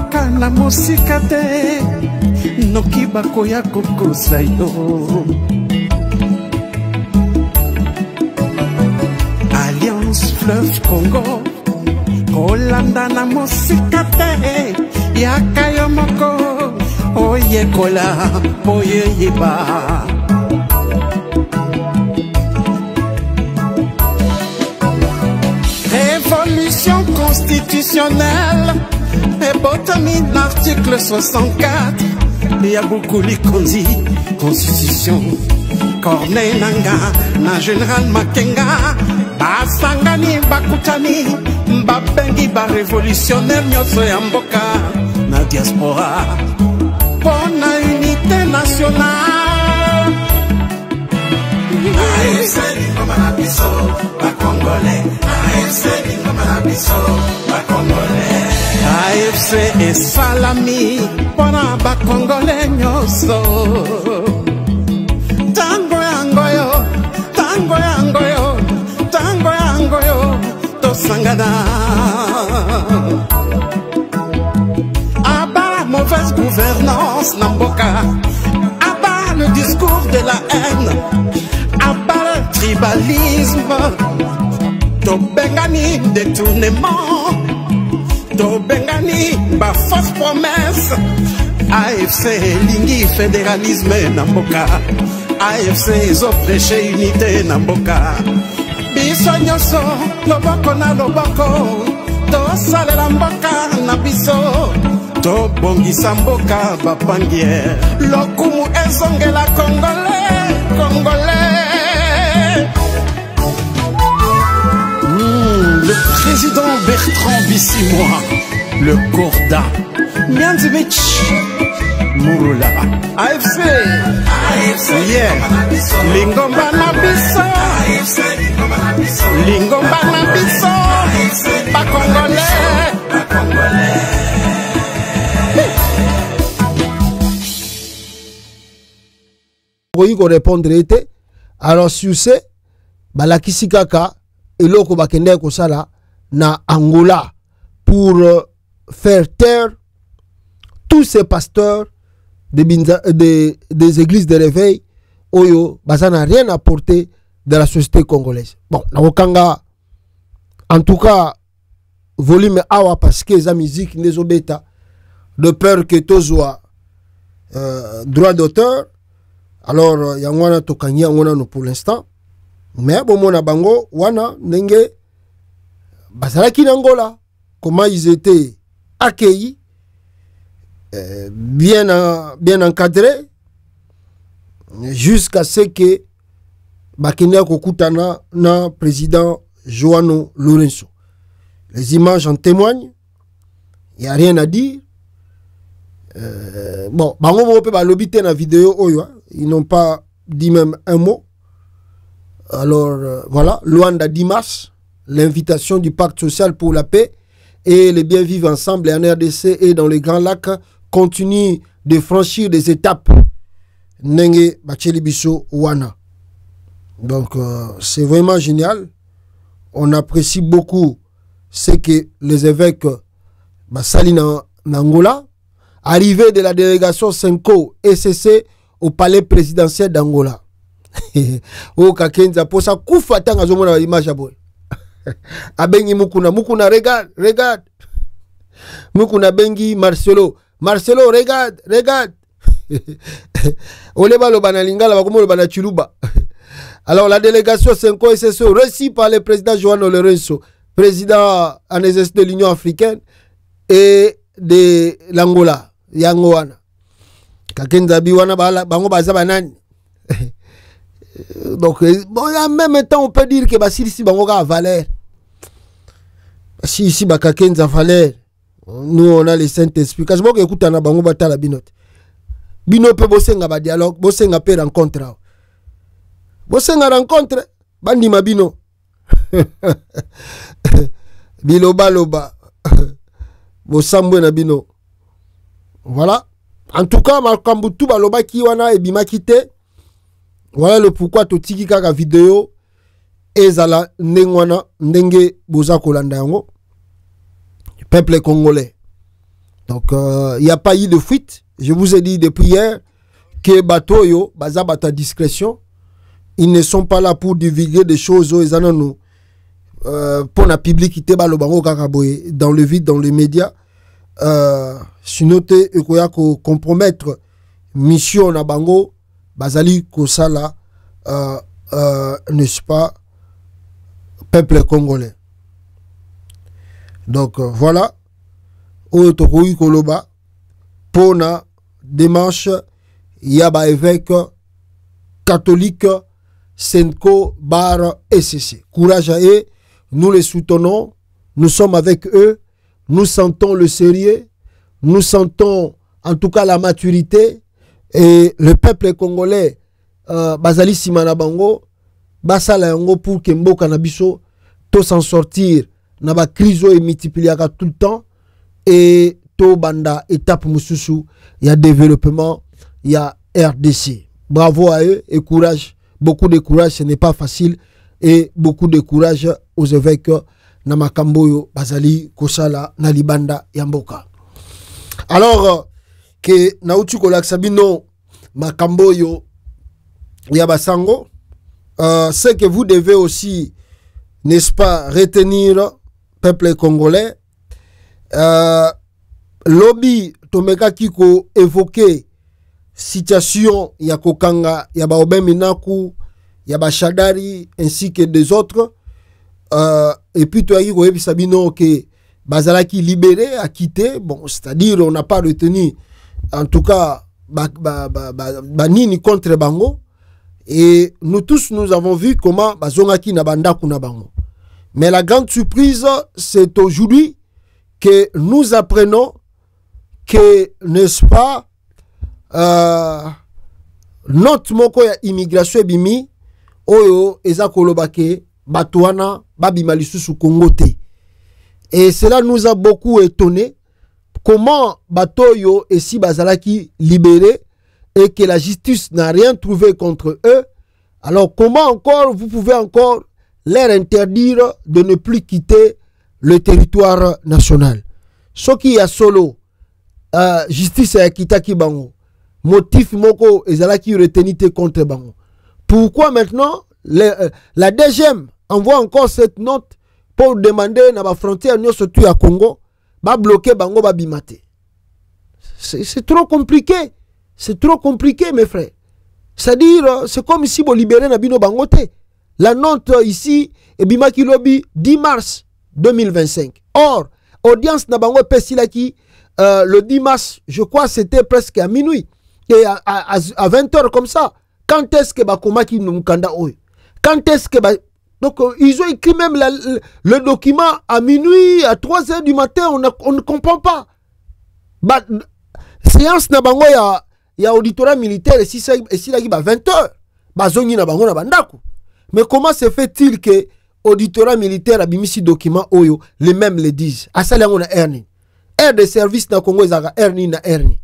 kana musika te noki bakoya kokosa yo Alliance Fleuve Congo kolanda na musika te yaka yo moko oyekola oyeyeba Révolution constitutionnelle et botamine l'article 64 il y a beaucoup likondi constitution Corneille Nanga na général Makenga basangani bakutani babengi ba révolutionnaire nyoso ya mboka na diaspora pour la unité nationale AFC Lingoma biso ba Congolais AFC Lingoma biso ba Congolais AFC et salami pour ba Congolais nyoso tango yangoyo tango yangoyo tango yangoyo to sangada Aba mauvaise gouvernance Namboka Aba le discours de la haine Aba le tribalisme To bengani détournement To bengani ba fausse promesse AFC lingi fédéralisme Namboka AFC ils ont prêché unité Namboka Biso nyoso loboko na loboko To salela mboka na biso To bongisa mboka bapangier Lokumu ezongela Congolais Congolais Le président Bertrand Bissimois Le Corda Mianzimich Murula AFC yeah Lingomba na biso Lingomba na biso Ba Congolais Pour y répondre était alors si vous savez balakisi kaka eloko bakende ko sala na Angola pour faire taire tous ces pasteurs des églises de réveil oyo ça n'a rien apporté de la société congolaise. Bon, na okanga en tout cas volume awa parce que la musique les obeta de peur que tozwa droit d'auteur alors yangwana tokanya yangwana no pour l'instant mais bon mona bango wana ndenge bazalaki na Angola comment ils étaient accueillis bien encadrés jusqu'à ce que bakenya kokutana na président João Lourenço. Les images en témoignent, il n'y a rien à dire. Bon, bango pe balobité na vidéo oyo, ils n'ont pas dit même un mot. Alors voilà, Luanda Dimas, l'invitation du pacte social pour la paix et le bien vivre ensemble en RDC et dans les Grands Lacs continue de franchir des étapes. Nenge Bacheli Biso Wana. Donc c'est vraiment génial. On apprécie beaucoup ce que les évêques Bassali Nangola, arrivée de la délégation Senko ECC au palais présidentiel d'Angola. Oh Kakenza pour ça kufa tanga zomona image aboy. Abengi mukuna regarde. Mukuna bengi Marcelo, regarde. Oleba lo banalingala bakomo lo banachuluba. Alors la délégation Senko ECC reçue par le président João Lourenço, président en exercice de l'Union africaine et de l'Angola, Yangoana. Kakenza biwana bango baza banani. Donc bon, en même temps on peut dire que si ici bango a valeur. Si ici Kakenza valeur. Nous on a le Saint-Esprit. Quand je vois écoute na bango batala binote. Bino pe bosenga ba dialogue, bosenga pe rencontre. Bosenga rencontre bandi mabino. Biloba. Bosambwe na bino. Voilà. En tout cas, Makambutu baloba ki wana e bimakite. Voilà le pourquoi totiki kaka vidéo ezala ndengwana ndenge boza kolanda yango. Peuple congolais. Donc, il n'y a pas eu de fuite. Je vous ai dit depuis hier que Batoyo, Baza Bata discrétion, ils ne sont pas là pour divulguer des choses pour la publicité dans le vide, dans les médias. Sinon, il y a compromettre mission na bango, Bazali Kosala, n'est-ce pas, peuple congolais. Donc, voilà. Otokoui Koloba, Pona, démarche, Yaba évêque, catholique, Senko, Bar, SCC. Courage à eux, nous les soutenons, nous sommes avec eux, nous sentons le sérieux, nous sentons en tout cas la maturité, et le peuple congolais, Bazali Simana Bango, Basala Yango pour que Mboka Nabiso, tout s'en sortir, Naba Krizo et multipliera tout le temps, et to banda étape mususu, il y a développement, il y a RDC. Bravo à eux et courage, beaucoup de courage, ce n'est pas facile, et beaucoup de courage aux évêques Namakamboyo, Bazali, Kosala, Nalibanda, Yamboka. Alors, que Nautu Kolak-Sabino, Makamboyo, Yabasango, c'est que vous devez aussi, n'est-ce pas, retenir, peuple congolais, lobby Tomeka Kiko évoqué situation Yakokanga, Yabaoben Minaku, Yabashadari, ainsi que des autres. Et puis toi, Yiko Sabino, que Bazalaki libéré, a quitté. Bon, c'est-à-dire, on n'a pas retenu, en tout cas, Banini contre Bango. Et nous tous, nous avons vu comment Bazongaki Nabanda Kunabango. Mais la grande surprise, c'est aujourd'hui que nous apprenons que, n'est-ce pas, notre moko ya immigration bimi, oyo eza kolobake, Batouana, Babima Lisusu Kongote. Et cela nous a beaucoup étonné. Comment Batoyo et si Bazalaki libérés et que la justice n'a rien trouvé contre eux. Alors comment encore vous pouvez encore leur interdire de ne plus quitter le territoire national? Ce qui est solo, justice à Kitaki Bango, motif moko ezalaki retenite contre Bango. Pourquoi maintenant la DGM envoie encore cette note pour demander na ba frontière surtout à Congo, ba bloquer Bango ba bimate? C'est trop compliqué. C'est trop compliqué, mes frères. C'est-à-dire, c'est comme si vous libérez Nabino Bangote. La note ici est Bimaki Lobby 10 mars 2025. Or, audience Nabango Pessilaki, le 10 mars, je crois c'était presque à minuit. Et à 20h comme ça. Quand est-ce que Bakomaki Numkanda Oy? Quand est-ce que donc, ils ont écrit même le document à minuit, à 3h du matin, on ne comprend pas. Séance Nabango il y a auditorat militaire et si là il y a 20 heures bazongi na bango na bandako. Mais comment se fait-il que auditorat militaire a bimisi document oyo les mêmes le disent asala ngo na erni air de service na Congo ezaka erni na erni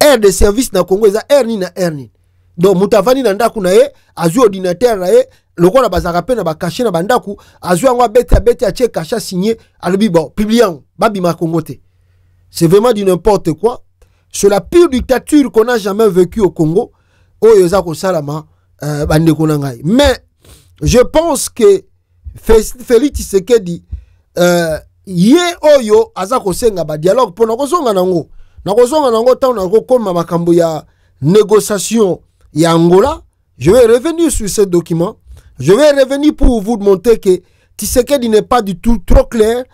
air de service na Congo eza erni na erni. Donc mutavani na ndaku na ye azu ordinateur na ye lokola bazaka pe na ba cacher na bandako azu ngo bete a che cacha signé alobi bon publiant babima Congo te. C'est vraiment du n'importe quoi. C'est la pire dictature qu'on a jamais vécue au Congo. Mais je pense que Félix Tshisekedi ye oyo azako senga ba dialogue pour nakozonga nango. Nakozonga nango tant nakokoma makambo ya négociation ya Angola. Je vais revenir sur ce document. Je vais revenir pour vous montrer que Tshisekedi n'est pas du tout trop clair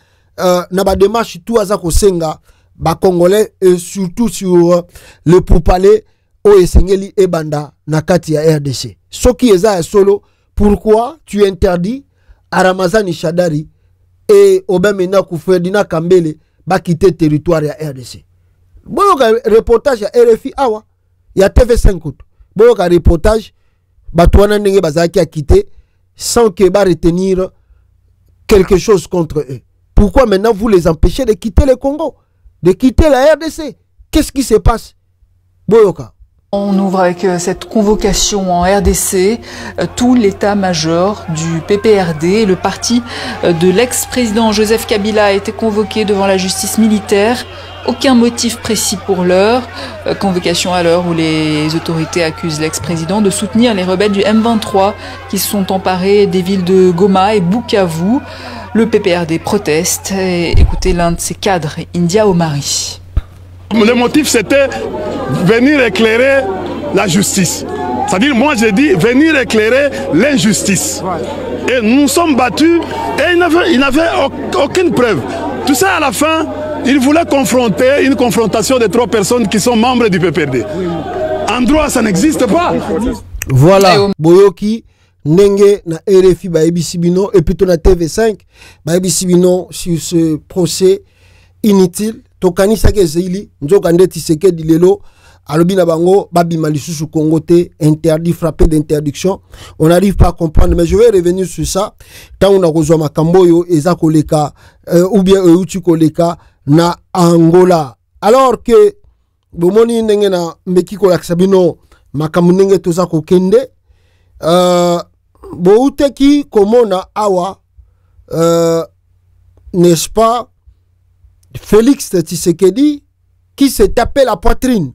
na ba démarche tout azako senga ba Congolais et surtout sur le pourparler au Esengeli et Banda nakati ya RDC. Ce qui est solo, pourquoi tu interdis à Ramazani Shadari et Obemena Koufredina Kambele ba quitter territoire ya RDC? Boyoka reportage ya RFI awa ya TV5 kutu. Boyoka reportage batouana ndenge bazaki a quitter sans que ba retenir quelque chose contre eux. Pourquoi maintenant vous les empêchez de quitter le Congo? De quitter la RDC? Qu'est-ce qui se passe? Boyoka. On ouvre avec cette convocation en RDC. Tout l'état-major du PPRD, le parti de l'ex-président Joseph Kabila, a été convoqué devant la justice militaire. Aucun motif précis pour l'heure. Convocation à l'heure où les autorités accusent l'ex-président de soutenir les rebelles du M23 qui se sont emparés des villes de Goma et Bukavu. Le PPRD proteste. Écoutez l'un de ses cadres, India Omari. Le motif, c'était venir éclairer la justice. C'est-à-dire, moi, j'ai dit venir éclairer l'injustice. Et nous sommes battus et il n'avait aucune preuve. Tout ça, à la fin, il voulait confronter une confrontation de 3 personnes qui sont membres du PPRD. En droit, ça n'existe pas. Voilà, Boyoki, Nenge, na RFI, Baebi Sibino, et plutôt na TV5, Baebi Sibino sur ce procès inutile. Tokani sake zeili njoka ndeti seke dilelo alobi na bango babi malisusu kongote interdit frappé d'interdiction. On n'arrive pas à comprendre, mais je vais revenir sur ça tant on a rejoint makamboyo eza koleka ou bien euti koleka na Angola alors que bomoni ndenge na meki kolakisa bino makambo ndenge toza kokende bouteki komona awa n'est-ce pas Félix Tshisekedi qui s'est tapé la poitrine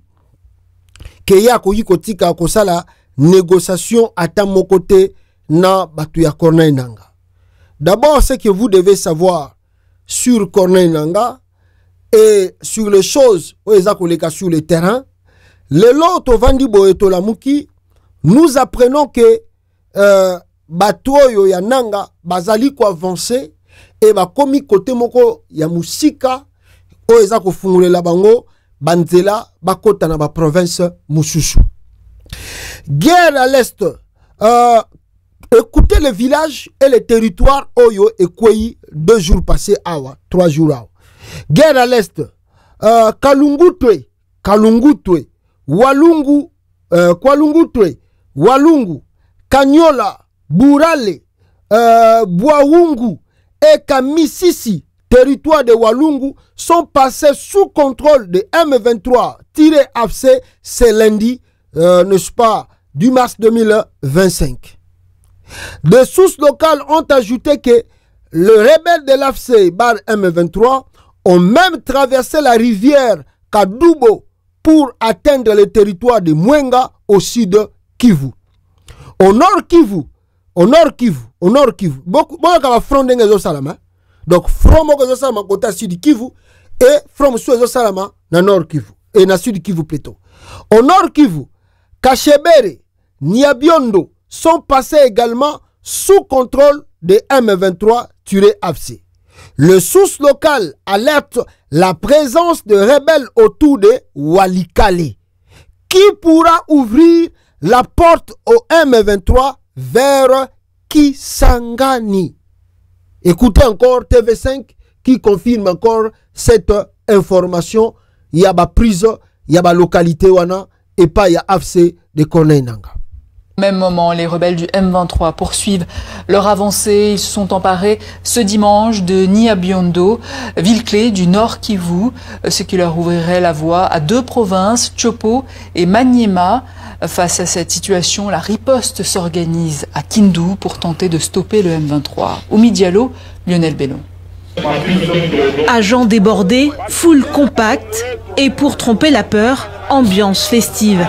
que ya koyi kotika kosala négociation à mon côté na batu ya Corneille Nangaa. D'abord, ce que vous devez savoir sur Corneille Nangaa et sur les choses sur le terrain, le lot vandi boeto la muki, nous apprenons que batoyo ya Nanga bazali ko avancer et ba komi côté moko ya musika oeza ko fungulela bango banzela bakota na ba province mususu. Guerre à l'est, écoutez les villages et les territoires oyo ekweyi 2 jours passés awa 3 jours awa. Guerre à l'est, Kalungutwe, Walungu, Kwalungutwe, Walungu, Kanyola, Burale, Bouaoungu et Kamisisi, territoire de Walungu, sont passés sous contrôle de M23-AFC ce lundi, n'est-ce pas, du mars 2025. Des sources locales ont ajouté que les rebelles de l'AFC bar M23 ont même traversé la rivière Kadubo pour atteindre le territoire de Mwenga au sud Kivu. Au nord Kivu, beaucoup de front de Salama. Donc, front de Salama côté sud Kivu et front de Salama dans nord Kivu et dans sud Kivu plutôt. Au nord Kivu, Kachebere, Niabiondo sont passés également sous contrôle de M23-AFC. Le source local alerte la présence de rebelles autour de Walikale, qui pourra ouvrir la porte au M23 vers Kisangani. Écoutez encore TV5 qui confirme encore cette information. Il y a ba prise, il y a ba localité wana et pas il y a AFC de Corneille Nangaa. Au même moment, les rebelles du M23 poursuivent leur avancée. Ils se sont emparés ce dimanche de Niabiondo, ville clé du nord Kivu, ce qui leur ouvrirait la voie à 2 provinces, Chopo et Maniema. Face à cette situation, la riposte s'organise à Kindu pour tenter de stopper le M23. Au Diallo, Lionel Bellon. Agents débordés, foule compacte et pour tromper la peur, ambiance festive.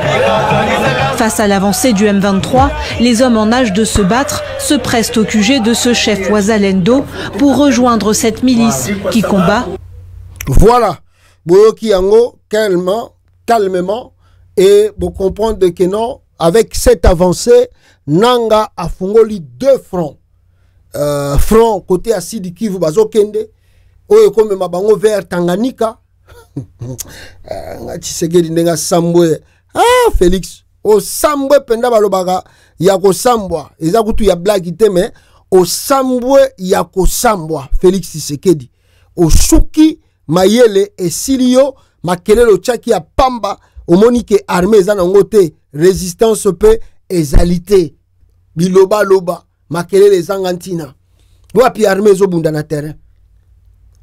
Face à l'avancée du M23, les hommes en âge de se battre se pressent au QG de ce chef Ouazalendo pour rejoindre cette milice qui combat. Voilà, Boyoki Yango, calmement, et vous comprenez que non, avec cette avancée, Nanga a fongoli 2 fronts. Front côté Sud Kivu bazokende oyo comme mabango vers Tanganyika Tshisekedi ndenga sambwe Félix o sambwe penda balobaka ya ko sambwa eza kutu ya blague iteme o sambwe ya ko sambwa Félix Tshisekedi o suki mayele esilio makelelo chaki ya pamba omonike armée eza nango te résistance pe ezalité biloba loba makelele zangantina wapi armée zobunda na terrain.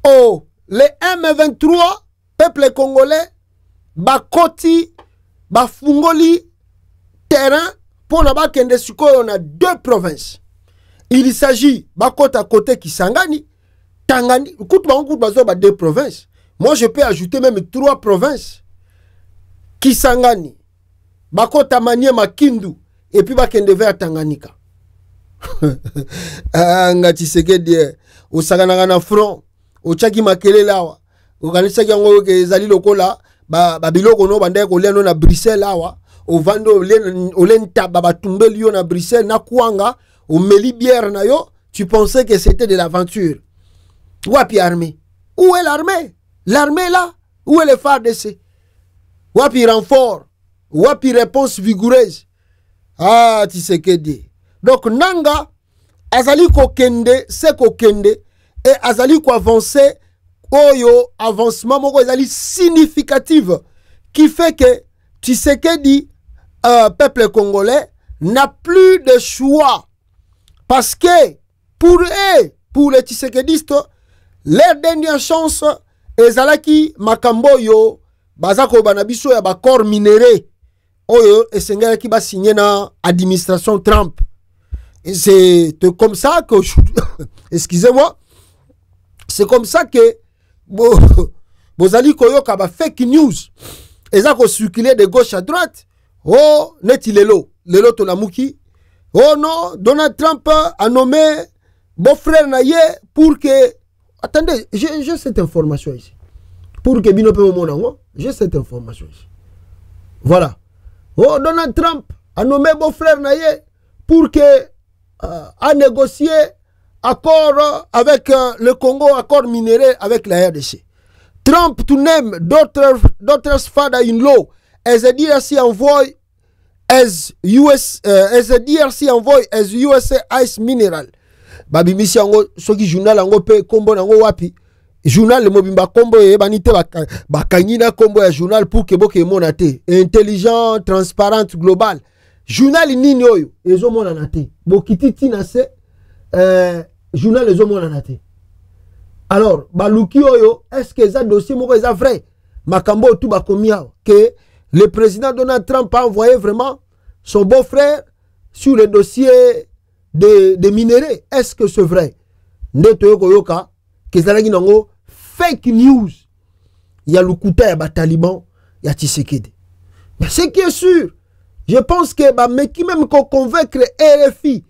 Oh, les M23 peuple congolais bakoti bafungoli terrain pour la bakende siko on a 2 provinces. Il s'agit bakota côté Kisangani, Tangani, écoute bazo ba 2 provinces. Moi je peux ajouter même 3 provinces. Kisangani, bakota Maniema Kindu et puis bakende vers Tanganyika. Ngati Tshisekedi osakana na front, ochaki makele lawa. Okanisa yango ke ezali lokola ba biloko no banda ko leno na Bruxelles awa. Ovando olenta babatumbeli yo na Bruxelles na kuanga o meli bière na yo, tu pensais que c'était de l'aventure. Wapi armée? Où est l'armée? L'armée là? Où est le FARDC? Wapi renfort? Wapi réponse vigoureuse? Ah, Tshisekedi. Donc nanga azali ko kende, c'est ko kende et azali ko avancer oyo avancement moko azali significative qui fait que Tshisekedi peuple congolais n'a plus de choix parce que pour eux, pour les Tshisekedistes, leur dernière chance ezalaki makambo yo bazako banabiso ya bakor minéré oyo esengela ki ba signer na administration Trump. Et c'est comme ça que excusez-moi, c'est comme ça que bozali koyoka ba fake news ezako circuler de gauche à droite. Oh, neti lelo to lamuki. Oh non, Donald Trump a nommé beau-frère Naye pour que... Attendez, j'ai cette information ici. Pour que Bino pe monango, j'ai cette information ici. Voilà. Oh, Donald Trump a nommé beau-frère Naye pour que a négocié accord avec le Congo, accord minéré avec la RDC. Trump to name d'autres father-in-law as a DRC envoy as DRC envoy as USA ice mineral. Babi misi ango soki journal ango pe kombo nango wapi. Journal le mobimba kombo e banite bakangina kombo ya journal pour que boke monate. Intelligent, transparent, global. Journal nini oyo ezo monana te. Bokiti tina se journal ezo monana te. Alors, baluki oyo, est-ce que ça dossier moko est vrai? Makambo tout bakomia que le président Donald Trump a envoyé vraiment son beau-frère sur le dossier de minéraux. Est-ce que c'est vrai? Neto yoko yoka que zalaki nango fake news. Il y a le kuta ya bataliban ya Tshisekedi. Mais ce qui est sûr, je pense que meki même ko convaincre RFI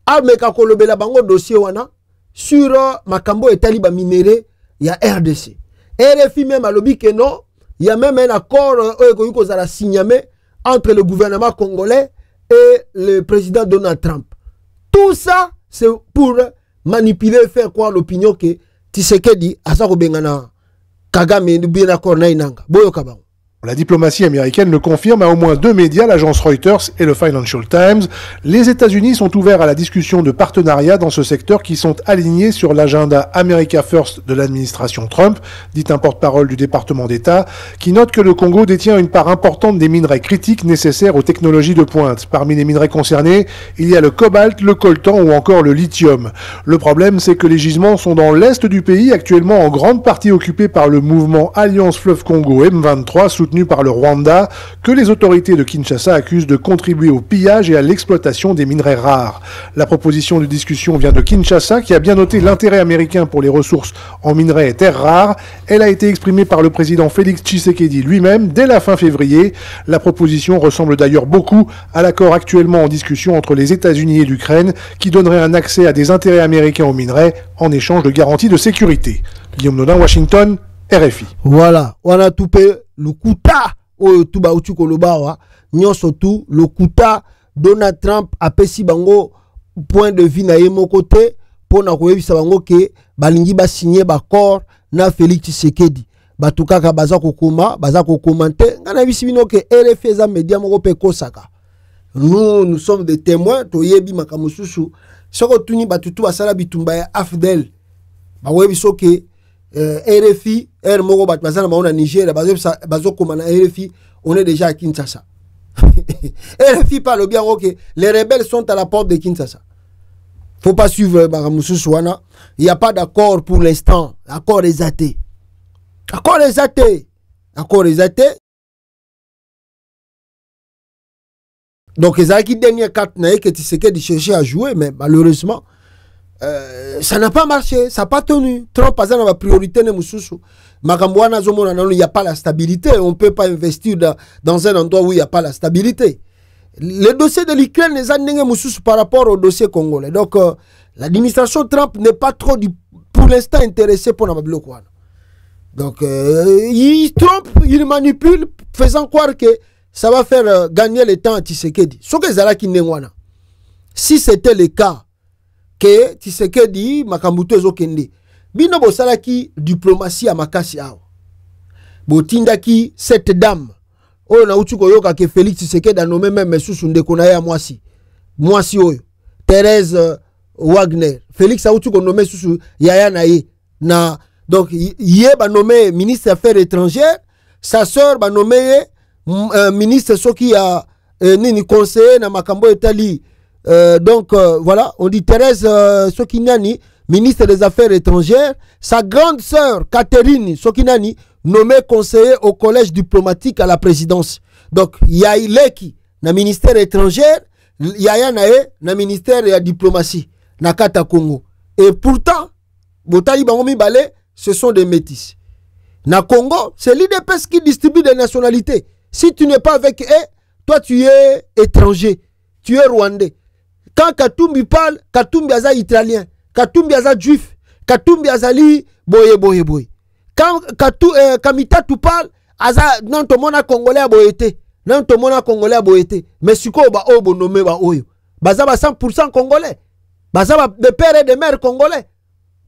a meka ko lobela bango dossier wana sur makambo etali ba minéré ya RDC. RFI même a lobby que non, il y a même un accord signé entre le gouvernement congolais et le président Donald Trump. Tout ça, c'est pour manipuler, faire croire l'opinion que Tshisekedi Asako Bengana Kagame bien d'accord na inanga. Boyo kabao. La diplomatie américaine le confirme à au moins 2 médias, l'agence Reuters et le Financial Times. Les États-Unis sont ouverts à la discussion de partenariats dans ce secteur qui sont alignés sur l'agenda America First de l'administration Trump, dit un porte-parole du département d'État, qui note que le Congo détient une part importante des minerais critiques nécessaires aux technologies de pointe. Parmi les minerais concernés, il y a le cobalt, le coltan ou encore le lithium. Le problème, c'est que les gisements sont dans l'est du pays, actuellement en grande partie occupés par le mouvement Alliance Fleuve Congo M23, soutenu par le Rwanda, que les autorités de Kinshasa accusent de contribuer au pillage et à l'exploitation des minerais rares. La proposition de discussion vient de Kinshasa, qui a bien noté l'intérêt américain pour les ressources en minerais et terres rares. Elle a été exprimée par le président Félix Tshisekedi lui-même dès la fin février. La proposition ressemble d'ailleurs beaucoup à l'accord actuellement en discussion entre les États-Unis et l'Ukraine, qui donnerait un accès à des intérêts américains aux minerais en échange de garanties de sécurité. Guillaume Nodin, Washington, RFI. Voilà, on a tout payé. Le kuta oyo tuba uchi kolobawa nyonso tout le kuta Donald Trump a pesi bango point de vue na ye moko te pona koyebisa bango ke balingi ba signer accord na Félix Tshisekedi batukaka baza kokoma baza kokomante ngana bisibino ke RFI za media moko pe kosaka. Nous sommes des témoins to yebi makamususu soko tuni batutu basala bitumba ya Afdel ba webiso ke RFI, Moko Batmazana, on a Niger, Bazo Komana, RFI, on est déjà à Kinshasa. RFI parle bien, ok, les rebelles sont à la porte de Kinshasa. Faut pas suivre Baramoussou Souana. Il n'y a pas d'accord pour l'instant. Accord est athée. Accord est athée. Accord est athée. Donc, ils ont qui dernière carte que Tshisekedi cherchait à jouer, mais malheureusement, ça n'a pas marché, ça n'a pas tenu. Trump a la priorité de Moussoussou. Il n'y a pas la stabilité. On ne peut pas investir dans un endroit où il n'y a pas la stabilité. Le dossier de l'Ukraine les a Moussoussou par rapport au dossier congolais. Donc, l'administration Trump n'est pas trop, pour l'instant, intéressée pour la bloc. Donc, Trump, il manipule, faisant croire que ça va faire gagner le temps à Tshisekedi. Si c'était le cas, que Tshisekedi makambuto ezokende bino bosalaki diplomatie à makasi awa botindaki cette dame oyo na uti koyoka ke Félix Tshisekedi a nommé même mesusu ndeko na ya mwasi oyo Thérèse Wagner. Félix a uti ko nommé susu yaya na ye na donc yé ba nommé ministre des Affaires étrangères, sa sœur ba nommé ministre soki a nini conseiller na makambo etali. Donc voilà, on dit Thérèse Sokinani, ministre des Affaires étrangères, sa grande sœur Catherine Sokinani, nommée conseiller au collège diplomatique à la présidence. Donc il y a Ileki na ministère étranger, il y a na ministère de la diplomatie na kata Congo. Et pourtant, Botali Bangomi Balé, ce sont des métis. Na Congo, c'est l'IDPS qui distribue des nationalités. Si tu n'es pas avec eux, toi tu es étranger, tu es rwandais. Quand Katumbi parle, Katumbi aza italien, Katumbi aza juif, Katumbi azali boye. Quand Kamita tu parle, aza nan to mona congolais boyete, nan to mona congolais boyete. Mais siko ba obo nommé ba oyo. Baza ba 100% congolais. Baza ba de père et de mère congolais.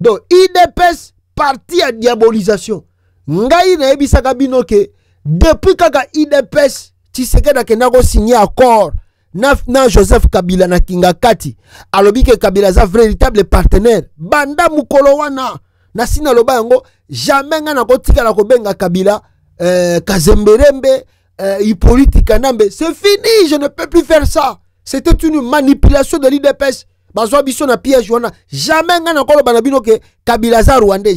Donc IDPS parti à diabolisation. Ngai na ebisaka bino ke depuis kaka IDPS Tshisekedi akendako signer accord na Joseph Kabila na Kingakati alobi ke Kabila za véritable partenaire banda mukolo wana na sina loba yango jamais nga na kotika na kobenga Kabila Kazemberembe Hippolyte Kanambe. C'est fini, je ne peux plus faire ça. C'était une manipulation de l'IDPS. Bazwa biso na piège wana. Jamais nga na koloba na bino ke Kabila za Rwandais.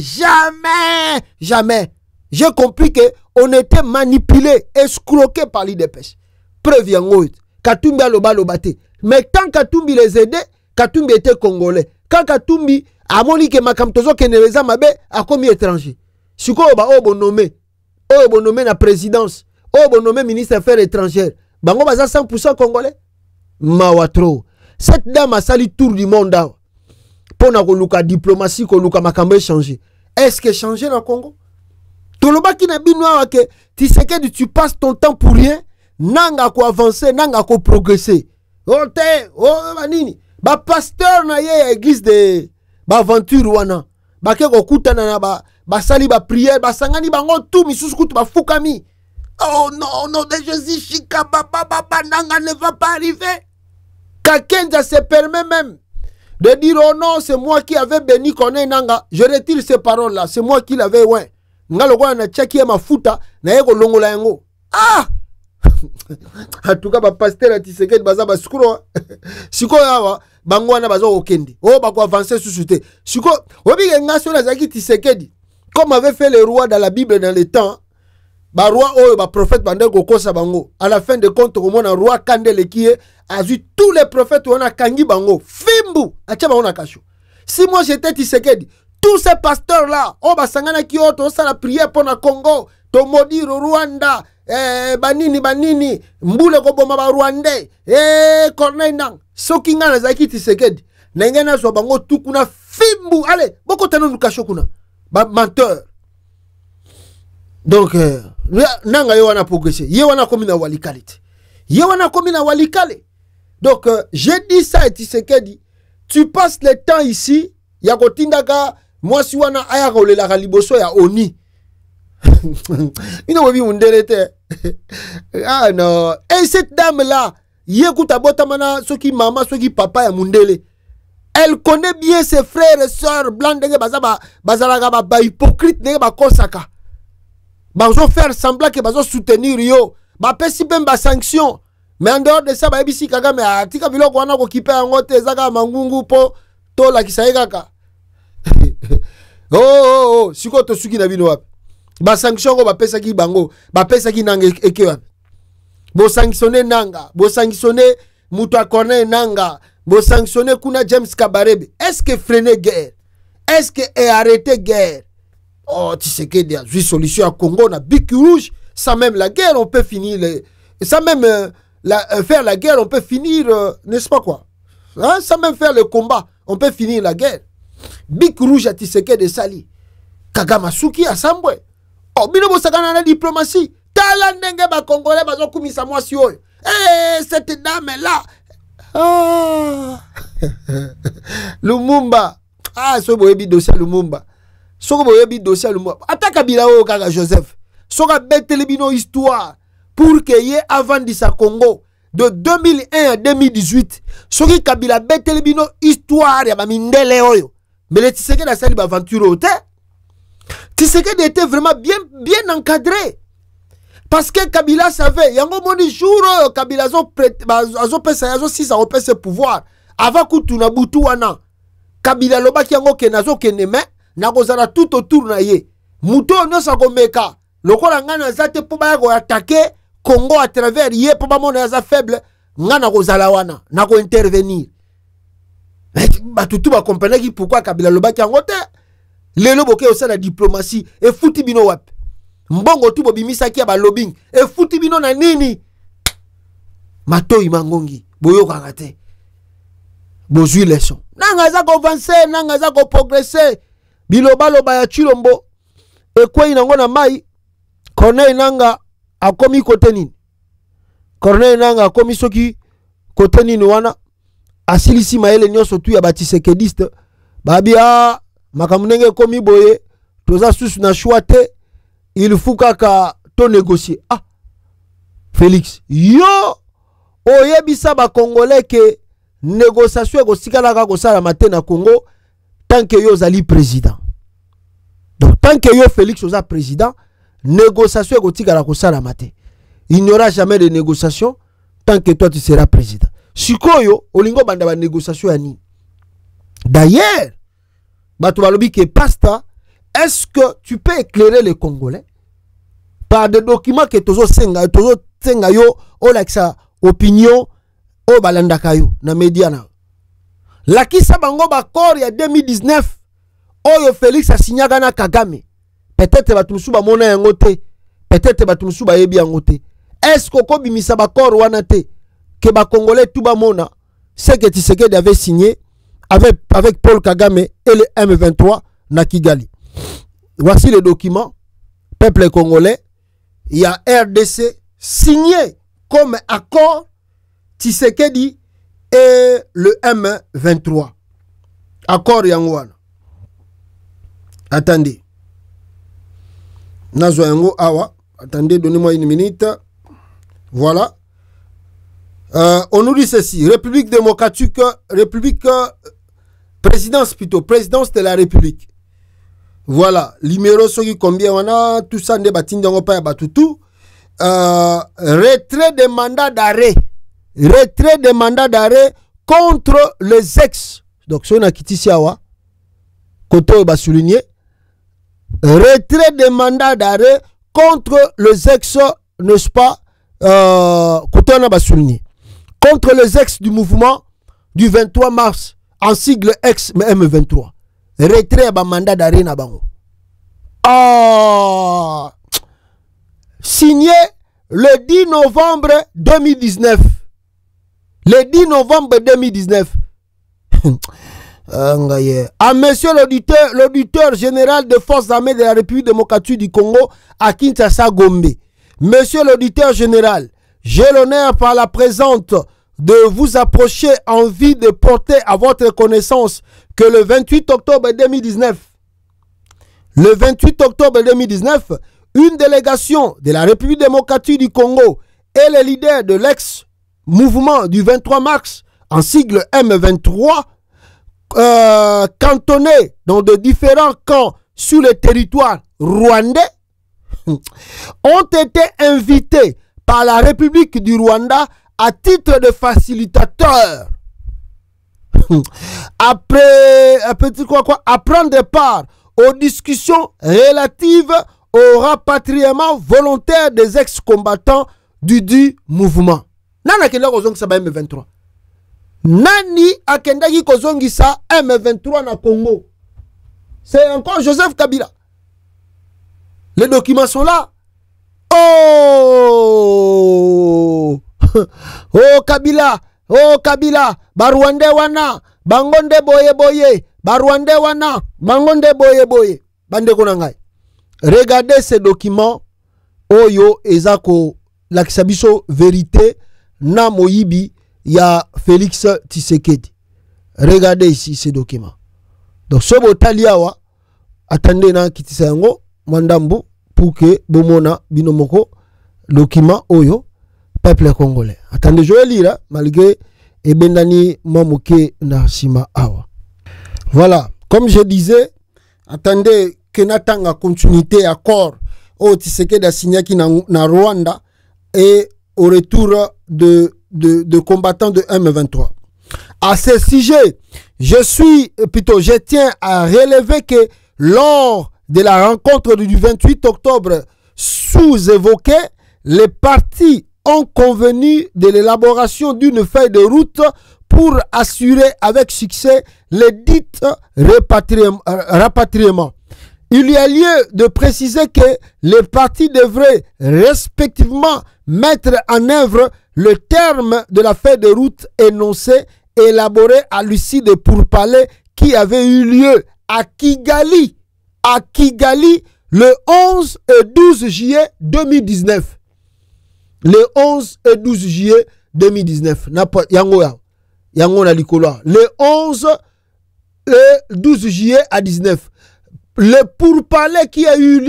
Jamais. J'ai compris que on était manipulé, escroqué par l'IDPS. Preuve yango. Katumbi a lobate. Mais quand Katumbi les aidait, Katumbi était congolais. Quand Katumbi a moni que Makamtozo Keneleza Mabe a commis étranger. Siko ba obo nommé na présidence, obo nommé ministre des Affaires étrangères. Bango baza 100% congolais. Mawatro. Cette dame a sali tour du monde. Pour na koluka diplomatie, koluka makambo échanger. Est-ce que changer dans le Congo? Tolobaki na binoa ke Tshisekedi tu passes ton temps pour rien. Nanga ko avancer, nanga ko progresser. Manini. Ba pasteur na ye église de ba aventure wana. Ba ke ko kutana na ba sali ba prière, ba sangani bango tout misusu kutu ba fukami. Oh non, non de Jésus chika baba nanga ne va pas arriver. Kakenja se permet même de dire oh non, c'est moi qui avais béni Koné nanga. Je retire ces paroles là, c'est moi qui l'avais ouais. Ngalo kwa na chaki ya mafuta na yeko longola yango. Ah! En tout cas ba pasteur à Tshisekedi baza ba skuro. Siko yawa bangwana bazo okende. Oh ba ko avancer susute. Siko obi ngaso na zaki Tshisekedi. Comme avait fait les rois dans la Bible dans les temps. Ba roi oh ba prophète bande ko kosa bango. À la fin de compte comme un roi Kandele qui a vu tous les prophètes on a kangi bango. Fimbu acha ba on a kasho. Si moi j'étais Tshisekedi, tous ces pasteurs là, oh ba sangana ki oto ça la prière pour na Congo, to maudire Rwanda. Banini mbule ko boma ba Rwandais Corneille Nang soki nga na zaki Tshisekedi na ngena so bango tukuna fimbu allez boko tano nukasho kuna ba menteur. Donc nanga yo wana progresser ye wana komi na walikale donc j'ai dit ça à Tshisekedi, tu passes le temps ici ya kotindaka mwasi wana aya kolela liboso ya oni. Ah non. Et cette dame là, yekuta botamana soki mama soki papa ya mundele. Elle connaît bien ses frères et sœurs blancs de bazalaga ba hypocrite de ba kosaka. Bazo faire semblant que bazo soutenir yo. Ba pesi ben ba sanction. Mais en dehors de ça ba ebisi Kagame atika biloko wana ko kipe yango te zaka mangungu po to la kisaika. Oh, siko to suki na bino wapi. Ba sanction ko ba pesa ki bango, ba pesa ki nange eke wapi. Bo sanctionner nanga, bo sanctionner Mouta Corneille nanga, bo sanctionner kuna James Kabarebe. Est-ce que freiner guerre? Est-ce que arrêter guerre? Oh, tu sais qu'il y a une solution à Congo, on a Bic Rouge, sans même la guerre, on peut finir sans même faire la guerre, on peut finir, n'est-ce pas quoi? Hein? Sans même faire le combat, on peut finir la guerre. Bic Rouge à Tshisekedi de Sali. Kagamasuki à Sambwe. Oh, bino bosakana na diplomatie. Tala ndenge ba Congolais bazo kumisa mwasi oyo. Eh, cette dame là. Ah. Lumumba. Ah, so boyebi dossier Lumumba. So boyebi dossier Lumumba. Ataka bila o kaka Joseph. So ka betele bino histoire pour que ye avant de sa Congo de 2001 à 2018. So ki Kabila betele bino histoire ya ba mindele oyo. Mais le Tshisekedi a sali ba aventure au terre. Tshisekedi était vraiment bien encadré. Parce que Kabila savait, il y a un moment de jour, Kabila a ce pouvoir. Avant que tu n'as boutu wana, Kabila loba ki yango kenazo keneme, na kozala tout autour na ye. Muto nyosa komeka, lokola ngana zate po ba ko attaquer Congo à travers ye po ba mona za faible, ngana kozala wana, na ko intervenir. Mais batutu ba comprendre ki pourquoi Kabila loba ki yango te. Lelo boke au sein de la diplomatie et fouti bino wap. Mbongo tu bobimisa ki ba lobbying et fouti bino na nini. Matoi mangongi boyo kangate. Bozui leçon. Nanga za ko avancer, nanga za ko progresser. Biloba loba ya Chilombo e kwa inango na mai. Corneille nanga akomi kote nini. Corneille nanga akomi soki kote nini wana. Asilisi maele nyoso tu ya batisekediste. Babia makamnenge komi boye toza susu na choite il faut kaka to négocier. Ah Félix yo oyebisa ba congolais que négociation ko sikala ka ko sala matin na Congo tant que yo zali président. Donc tant que yo Félix oza président, négociation ko tikala ko sala matin. Il n'y aura jamais de négociation tant que toi tu seras président. Sikoyo olingo banda ba négociation ya ni. D'ailleurs Pasta, est-ce que tu peux éclairer les Congolais par des documents que tozo senga yo o laksa opinion o balandaka yo na media na. La kisa bango bakor ya 2019 oyo Félix a signé na Kagame. Peut-être batumusu ba mona yango te, peut-être batumusu ba yebi yango te. Est-ce que ko bimisa bakor wana te que ba Congolais tout ba mona c'est que Tshisekedi avait signé avec Paul Kagame et le M23 na Kigali. Voici le document. Peuple congolais, il y a RDC signé comme accord Tshisekedi et le M23. Accord Yangwana. Attendez. Nazo yango awa. Attendez, donnez-moi une minute. Voilà. On nous dit ceci. République démocratique, présidence plutôt, présidence de la République. Voilà, numéro soki combien on a, tout ça ne batindango pa batutu. Retrait de mandat d'arrêt. Retrait de mandat d'arrêt contre les ex. Donc, si on a quitté Siawa, Koto va souligner. Retrait de mandat d'arrêt contre les ex, n'est-ce pas? Koto va souligner. Contre les ex du mouvement du 23 mars. En sigle ex-M23. Retrait à mandat d'arrêt na bango. Ah! Signé le 10 novembre 2019. Le 10 novembre 2019. À monsieur l'auditeur général des forces armées de la République démocratique du Congo à Kinshasa Gombe. Monsieur l'auditeur général, j'ai l'honneur par la présente de vous approcher en vue de porter à votre connaissance que le 28 octobre 2019, une délégation de la République démocratique du Congo et les leaders de l'ex-mouvement du 23 mars, en sigle M23, cantonnés dans de différents camps sur le territoire rwandais, ont été invités par la République du Rwanda à titre de facilitateur à prendre part aux discussions relatives au rapatriement volontaire des ex-combattants du mouvement. Nana kenda kozongisa ba M23. Nani akendaki kozongisa M23 na Congo? C'est encore Joseph Kabila. Les documents sont là. Oh oh Kabila, Barwande wana, bangonde boye, Barwande wana, bangonde boye. Bande konangai. Regardez ces documents. Oyo ezako lakisabiso vérité na moyibi ya Félix Tshisekedi. Regardez ici ces documents. Donc ce botaliawa attendez na kitisa yango mwandambu pour que bomona binomoko document oyo peuple congolais. Attendez, je vais lire malgré ebendani mamuke na sima awa. Voilà, comme je disais, attendez que natanga continuité accord au Tshisekedi a signé na Rwanda et au retour de combattants de M23. À ce sujet, je tiens à relever que lors de la rencontre du 28 octobre sous-évoquée, les partis ont convenu de l'élaboration d'une feuille de route pour assurer avec succès les dits rapatriements. Il y a lieu de préciser que les partis devraient respectivement mettre en œuvre le terme de la feuille de route énoncée et élaborée à l'issue de pourparlers qui avaient eu lieu à Kigali, le 11 et 12 juillet 2019. Le 11 et 12 juillet 2019. Le 11 et 12 juillet à 19. Le pourparler qui avait eu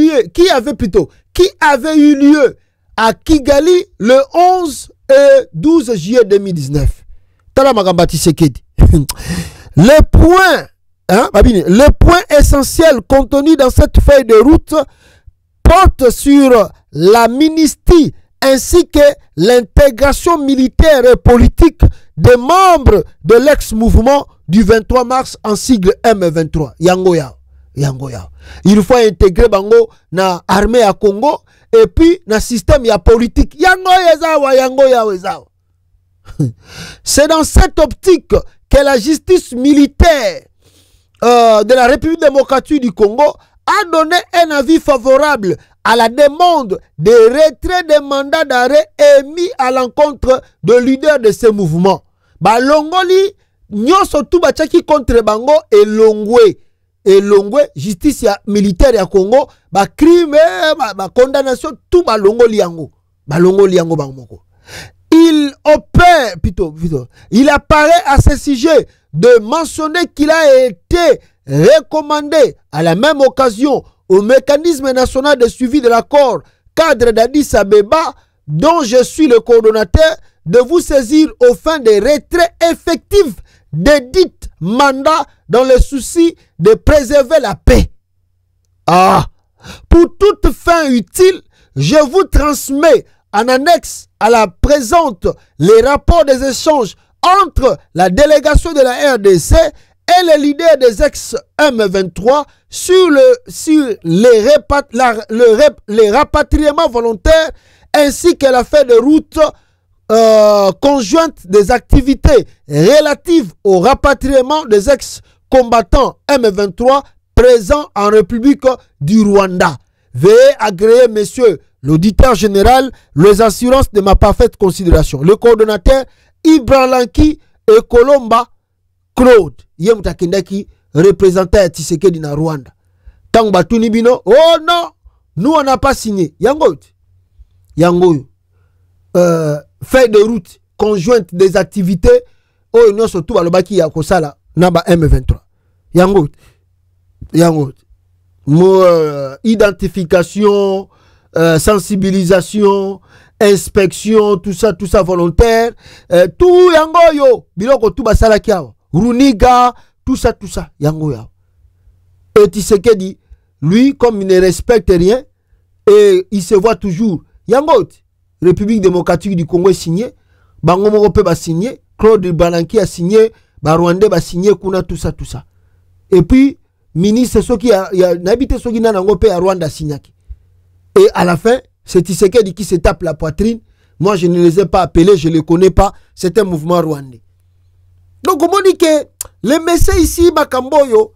lieu à Kigali le 11 et 12 juillet 2019. Le point essentiel contenu dans cette feuille de route porte sur l'amnistie ainsi que l'intégration militaire et politique des membres de l'ex-mouvement du 23 mars en sigle M23. Yangoya. Il faut intégrer bango na armée à Congo et puis na système ya politique. Yangoya. C'est dans cette optique que la justice militaire de la République démocratique du Congo a donné un avis favorable à la demande de retrait des mandats d'arrêt émis à l'encontre de leaders de ce mouvement. Balongoli, nyoso tu bachaki contre bango elongwe justice militaire ya Congo, crime, condamnation, tout balongoli yango bangmoko. Il apparaît à ce sujet de mentionner qu'il a été recommandé à la même occasion au mécanisme national de suivi de l'accord cadre d'Addis Abeba, dont je suis le coordonnateur, de vous saisir aux fins de retrait effectif des dits mandats dans le souci de préserver la paix. Pour toute fin utile, je vous transmets en annexe à la présente les rapports des échanges entre la délégation de la RDC et les leaders des ex-M23 sur les rapatriements volontaires ainsi que la feuille de route conjointe des activités relatives au rapatriement des ex-combattants M23 présents en République du Rwanda. Veuillez agréer, monsieur l'auditeur général, les assurances de ma parfaite considération. Le coordonnateur Ibralanki et Colomba Claude. Yemtakindaki représentant Tshisekedi na Rwanda. Tant batuni bino, oh non, nous on n'a pas signé. Yango. Feuille de route conjointe des activités. Oh non, surtout balobaki ya kosala naba M23. Yango. Identification, sensibilisation, inspection, tout ça volontaire, tout yango yo, biloko tout basala kiao, Runiga, tout ça, yango yao. Et Tshisekedi, lui, comme il ne respecte rien, et il se voit toujours, yango, République démocratique du Congo est signé, Bango Morope va signer, Claude Balanki a signé, Rwanda va signer, kuna tout ça. Et puis, ministre, ceux qui n'habitent à Rwanda signaki. Et à la fin, c'est Tshisekedi qui se tape la poitrine. Moi, je ne les ai pas appelés, je ne les connais pas. C'est un mouvement rwandais. Donc, on dit que les messieurs ici, Makamboyo,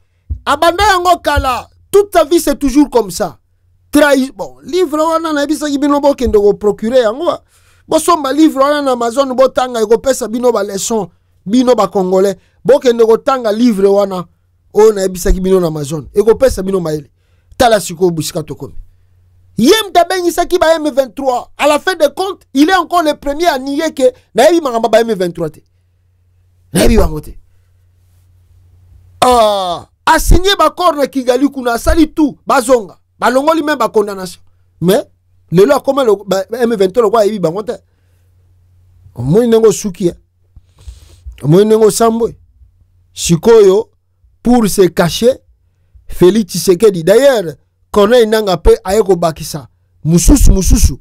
Abanda Yango Kala, toute sa vie, c'est toujours comme ça. Bon, livre, on a vu ça qui est procuré. Bon, somba livre, on a Amazon, Botanga, et pesa bino ba leçon, bino ba Congolais. Bon, que tanga livre, on a vu ça qui bino Amazon, et pesa bino maele. Tala siko busika tokomi. Yem Tabengi Saki ba M23. À la fin de compte, il est encore le premier à nier que Naïbi Maramba ba M23. Naïbi Wangote. A signé Bakor na Kigali Kuna sali tout. Bazonga. Balongoli même ba condamnation. Mais, le loi comment le M23 le quoi Naïbi Bangote. Moi nengo suki. Moi nengo sambo. Sikoyo pour se cacher Félix Tshisekedi. D'ailleurs, Corneille Nanga pe ayeko bakisa mususu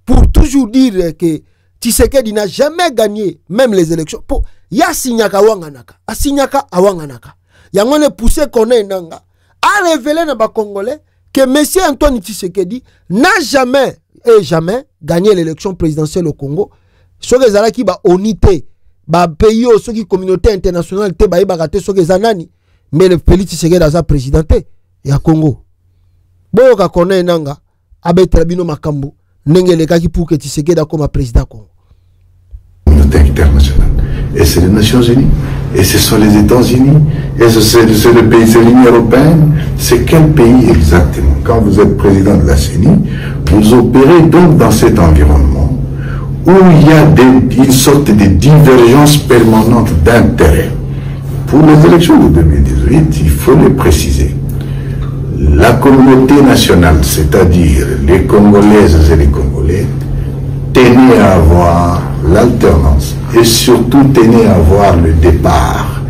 pour toujours dire que Tshisekedi n'a jamais gagné même les élections. Pour ya signaka wanganaka, a signaka awanganaka. Yangone poussé Corneille Nanga a révélé na ba Congolais que monsieur Antoine Tshisekedi n'a jamais gagné l'élection présidentielle au Congo. Soki ezalaki ba onité ba pays au soki communauté internationale te ba ibagate soki zanani mais le Félix Tshisekedi a présidenté ya Congo. Boyoka Corneille Nanga abetra bino makambo ndenge lekaki pour que Tshisekedi comme président Congo. Communauté internationale. Et c'est les Nations Unies. Et ce sont les États-Unis. Et c'est le pays, c'est l'Union européenne. C'est quel pays exactement? Quand vous êtes président de la CENI, vous opérez donc dans cet environnement où il y a une sorte de divergence permanente d'intérêts. Pour les élections de 2018, il faut le préciser. La communauté nationale, c'est-à-dire les Congolaises et les Congolais, tenaient à avoir l'alternance et surtout tenaient à avoir le départ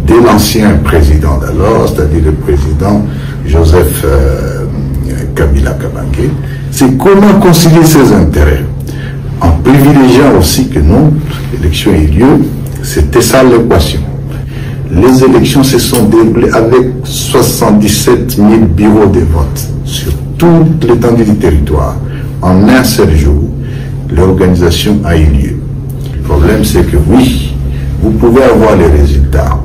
de l'ancien président d'alors, c'est-à-dire le président Joseph Kabila Kabange. C'est comment concilier ses intérêts en privilégiant aussi que non, l'élection ait lieu. C'était ça l'équation. Les élections se sont déroulées avec 77 000 bureaux de vote sur toute l'étendue du territoire. En un seul jour, l'organisation a eu lieu. Le problème, c'est que oui, vous pouvez avoir les résultats.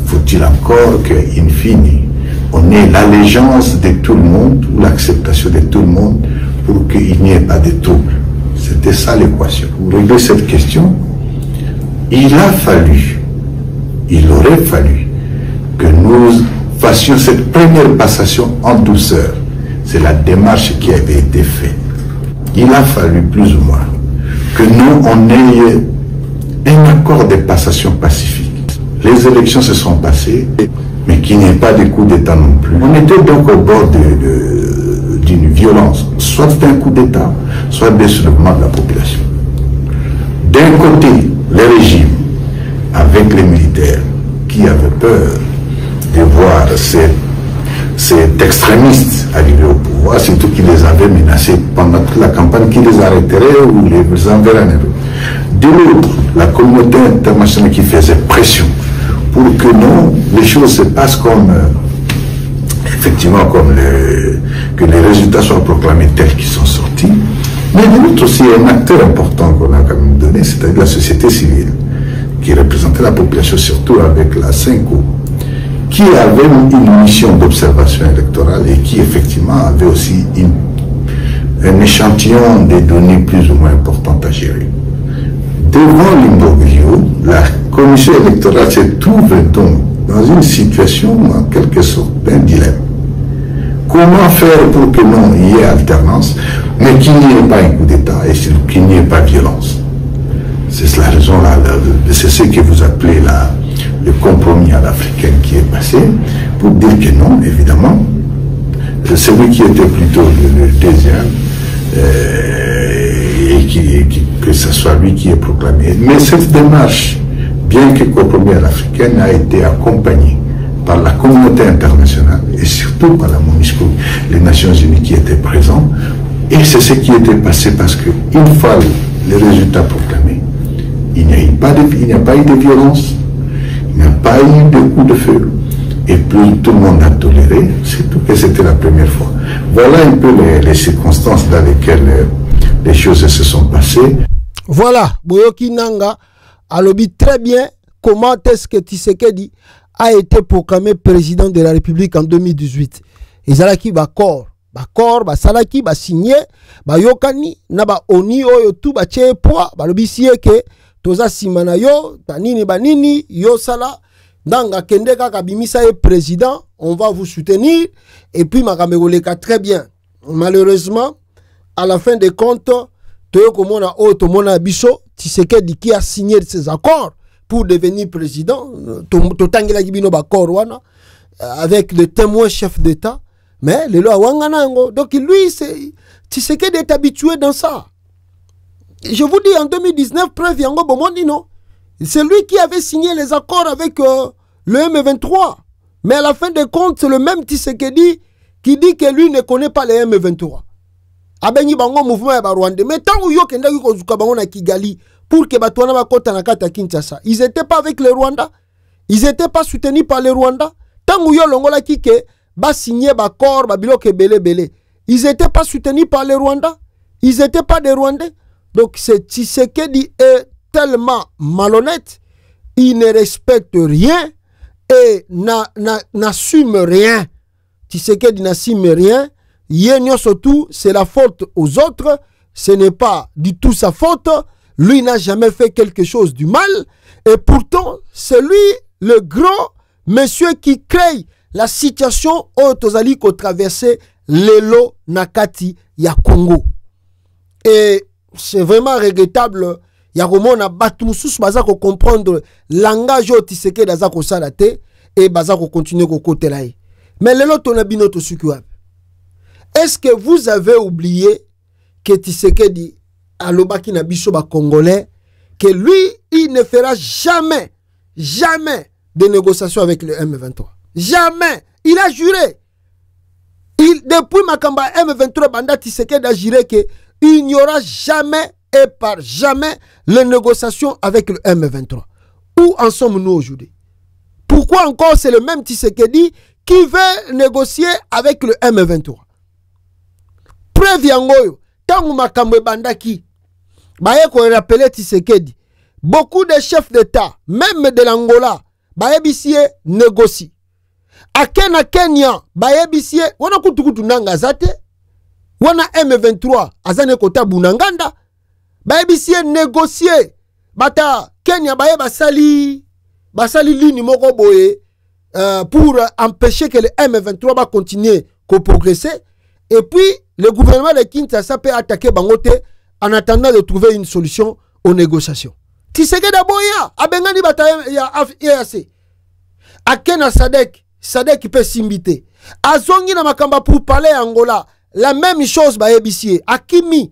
Faut-il encore qu'in fine, on ait l'allégeance de tout le monde ou l'acceptation de tout le monde pour qu'il n'y ait pas de troubles. C'était ça l'équation. Pour régler cette question, il aurait fallu que nous fassions cette première passation en douceur. C'est la démarche qui avait été faite. Il a fallu plus ou moins que nous, on ait un accord de passation pacifique. Les élections se sont passées, mais qu'il n'y ait pas de coup d'État non plus. On était donc au bord d'une violence, soit d'un coup d'État, soit d'un soulèvement de la population. D'un côté, le régime, avec les militaires, qui avaient peur de voir cet extrémiste arriver au pouvoir, surtout qu'ils les avaient menacés pendant toute la campagne, qui les arrêterait ou les enverrait en Europe. De l'autre, la communauté internationale qui faisait pression pour que non, les choses se passent comme, effectivement, que les résultats soient proclamés tels qu'ils sont sortis. Mais de l'autre aussi, un acteur important qu'on a quand même donné, c'est-à-dire la société civile, qui représentait la population, surtout avec la CENCO, qui avait une mission d'observation électorale et qui effectivement avait aussi un échantillon des données plus ou moins importantes à gérer. Devant l'imbroglio, la commission électorale se trouve donc dans une situation, en quelque sorte, d'un dilemme. Comment faire pour que non, il y ait alternance, mais qu'il n'y ait pas un coup d'État et qu'il n'y ait pas violence? C'est la raison, c'est ce que vous appelez le compromis à l'africaine qui est passé, pour dire que non, évidemment, celui qui était plutôt le deuxième, et que ce soit lui qui est proclamé. Mais cette démarche, bien que compromis à l'africaine, a été accompagnée par la communauté internationale et surtout par la MONUSCO, les Nations Unies qui étaient présents. Et c'est ce qui était passé parce qu'une fois les résultats proclamés, il n'y a pas eu de violence, il n'y a pas eu de coup de feu. Et plus tout le monde a toléré, c'est tout que c'était la première fois. Voilà un peu les circonstances dans lesquelles les choses se sont passées. Voilà, Boyoki Nanga a lobby très bien comment est-ce que Tshisekedi a été proclamé président de la République en 2018. Ezalaki bakor, basalaki, signé, yokani, na ba oni oyo tout ba tche poa, lobby siye ke toza simana yo, banini, yo sala, Nanga kende kaka bimisa est président, on va vous soutenir, et puis makamegoleka très bien. Malheureusement, à la fin des comptes, Toyokomona Otomona Biso, Tshisekedi qui a signé ces accords pour devenir président, Totangela Gibino Bakor avec le témoin chef d'État, mais le loi Wanganango. Donc lui, Tshisekedi est habitué dans ça. Je vous dis, en 2019, preuve Yango Bomondino, c'est lui qui avait signé les accords avec le M23. Mais à la fin des comptes, c'est le même Tshisekedi qui dit que lui ne connaît pas les M23. Abeni bango mouvement ya Rwanda. Mais tant que yokenda ko zuka bango na Kigali pour que batwana bakota na kata Kinshasa, ils étaient pas avec les Rwandais. Ils étaient pas soutenus par les Rwandais. Tant que yo longola kike ba signé ba accord ba biloko belé. Ils étaient pas soutenus par les Rwandais. Ils étaient pas des Rwandais. Donc c'est Tshisekedi est tellement malhonnête, il ne respecte rien et n'assume rien. Tshisekedi n'assume rien. Yenyo surtout, c'est la faute aux autres. Ce n'est pas du tout sa faute. Lui n'a jamais fait quelque chose du mal. Et pourtant, c'est lui le grand monsieur qui crée la situation où Tozali ko traversé Lelo Nakati ya Congo. Et c'est vraiment regrettable. Yakomona batumusus baza ko comprendre langage au Tshisekedi daza ko salate et baza ko continuer ko côté là. Mais lelo tonabino to sukiwa. Est-ce que vous avez oublié que Tshisekedi alobaki na biso ba congolais que lui il ne fera jamais de négociations avec le M23. Jamais. Il a juré. Depuis Makamba M23 banda Tshisekedi a juré que il n'y aura jamais et par jamais les négociations avec le M23. Où en sommes-nous aujourd'hui? Pourquoi encore c'est le même Tshisekedi qui veut négocier avec le M23? Preuve yangoyo, tangu makambo bandaki, baye ko rappeler Tshisekedi, beaucoup de chefs d'État, même de l'Angola, baye bisie négocie. A Kenya, baye bisie, wana kutukutu nanga zate, wana M23, azane kota bunanganda, baye bisie négocier, bata Kenya baye basali lini moko boye, pour empêcher que le M23 va continuer à progresser. Et puis, le gouvernement de Kinshasa peut attaquer Bangote en attendant de trouver une solution aux négociations. Tshisekedi aboya, abengani bata ya EAC. Akena Sadek peut s'imiter. Azongi na makamba pour parler Angola. La même chose ba ebisie. Akimi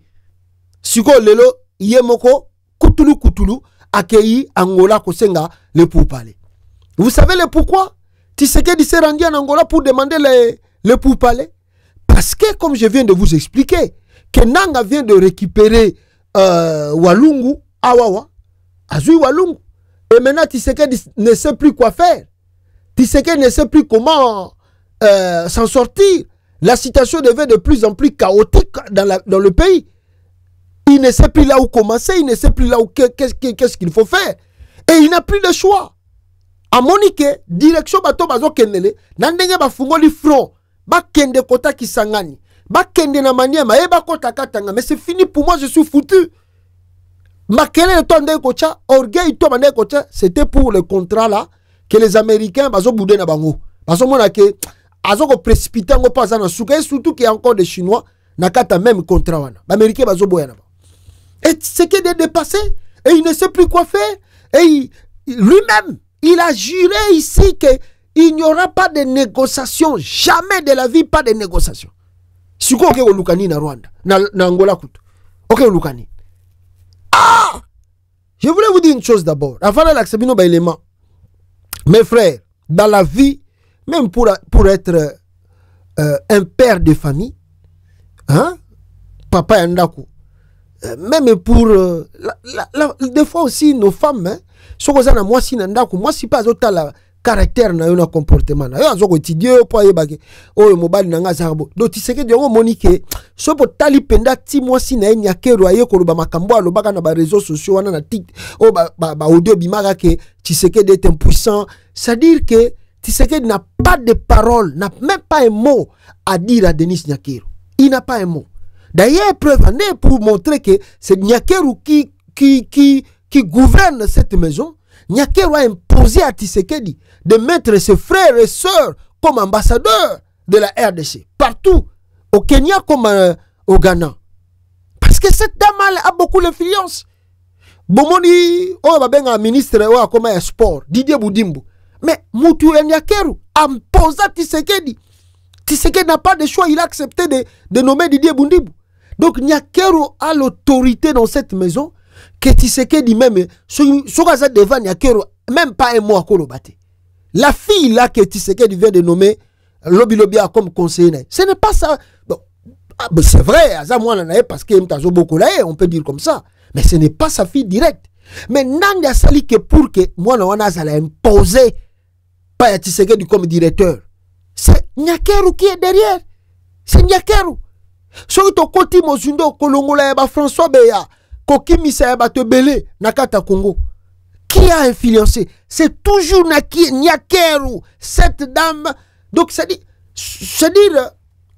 siko lelo yemoko kutulu akei Angola kosenga le pour parler. Vous savez le pourquoi? Tshisekedi s'est rendu en Angola pour demander le pourparler. Parce que, comme je viens de vous expliquer, que Nanga vient de récupérer Walungu, Awawa, Azui Walungu. Et maintenant, Tshisekedi ne sait plus quoi faire. Tshisekedi ne sait plus comment s'en sortir. La situation devient de plus en plus chaotique dans le pays. Il ne sait plus là où commencer, il ne sait plus là où qu'est-ce qu'il faut faire. Et il n'a plus de choix. A Monique, direction bato bazo kendele, nandenge ba fungoli front, ba kende kota kisangani, ba kende na maniema, ba kota katanga, mais c'est fini pour moi, je suis foutu. Makele le temps de kocha, orgueil to mande kocha, c'était pour le contrat là, que les Américains bazo boudé na bango. Bazo mona ke, azo ko précipiter ngo pas na souka, et surtout qu'il y a encore des Chinois, na kata même contrat wana. L'Américain bazo boya na ba. Et c'est qu'il est dépassé, et il ne sait plus quoi faire, et lui-même, il a juré ici qu'il n'y aura pas de négociation. Jamais de la vie, pas de négociation. Si vous avez Lukani na Rwanda, na Angola, ok, Lukani. Ah! Je voulais vous dire une chose d'abord. Avant d'accepter nos éléments, mes frères, dans la vie, même pour être un père de famille, hein, papa Yandaku, même pour des fois aussi nos femmes, hein, moi si pas caractère na yo na comportement na yo azoko étudier yo po yebake oyo mobali na nga zarbo do Tshisekedi yango monike so po tali penda ti mwasi na Nyakero aye koloba makambo alobaka na ba réseaux sociaux wana na tik o ba audio bimaka ke Tshisekedi est impuissant, c'est-à-dire que Tshisekedi n'a pas de parole, n'a même pas un mot à dire à Denis Nyakero. Il n'a pas un mot. D'ailleurs, preuve en est pour montrer que c'est Nyakero qui gouverne cette maison. Nyakero a imposé à Tshisekedi de mettre ses frères et sœurs comme ambassadeurs de la RDC, partout, au Kenya comme au Ghana. Parce que cette dame a beaucoup d'influence. Bomoni, un ministre comme un sport, Didier Boudimbo. Mais Moutou Nyakero a imposé à Tshisekedi. Tshisekedi n'a pas de choix, il a accepté de nommer Didier Boudimbo. Donc Nyakero a l'autorité dans cette maison que Tshisekedi même, ce devant Nyakero, même pas un mot à Kolobate. La fille là que Tshisekedi vient de nommer Lobi Lobia comme conseiller, ce n'est pas ça. Bon, c'est vrai, parce que on peut dire comme ça, mais ce n'est pas sa fille directe. Mais Nanga Sali que pour que moi on a imposé pas Tshisekedi comme directeur, c'est Nyakero qui est derrière. C'est Nyakero. Surtout Koti Mozundo Kolongola ba François Beya Kokimisa ba Tebele Nakata Congo. Qui a influencé? C'est toujours Nyakero, cette dame. Donc c'est dire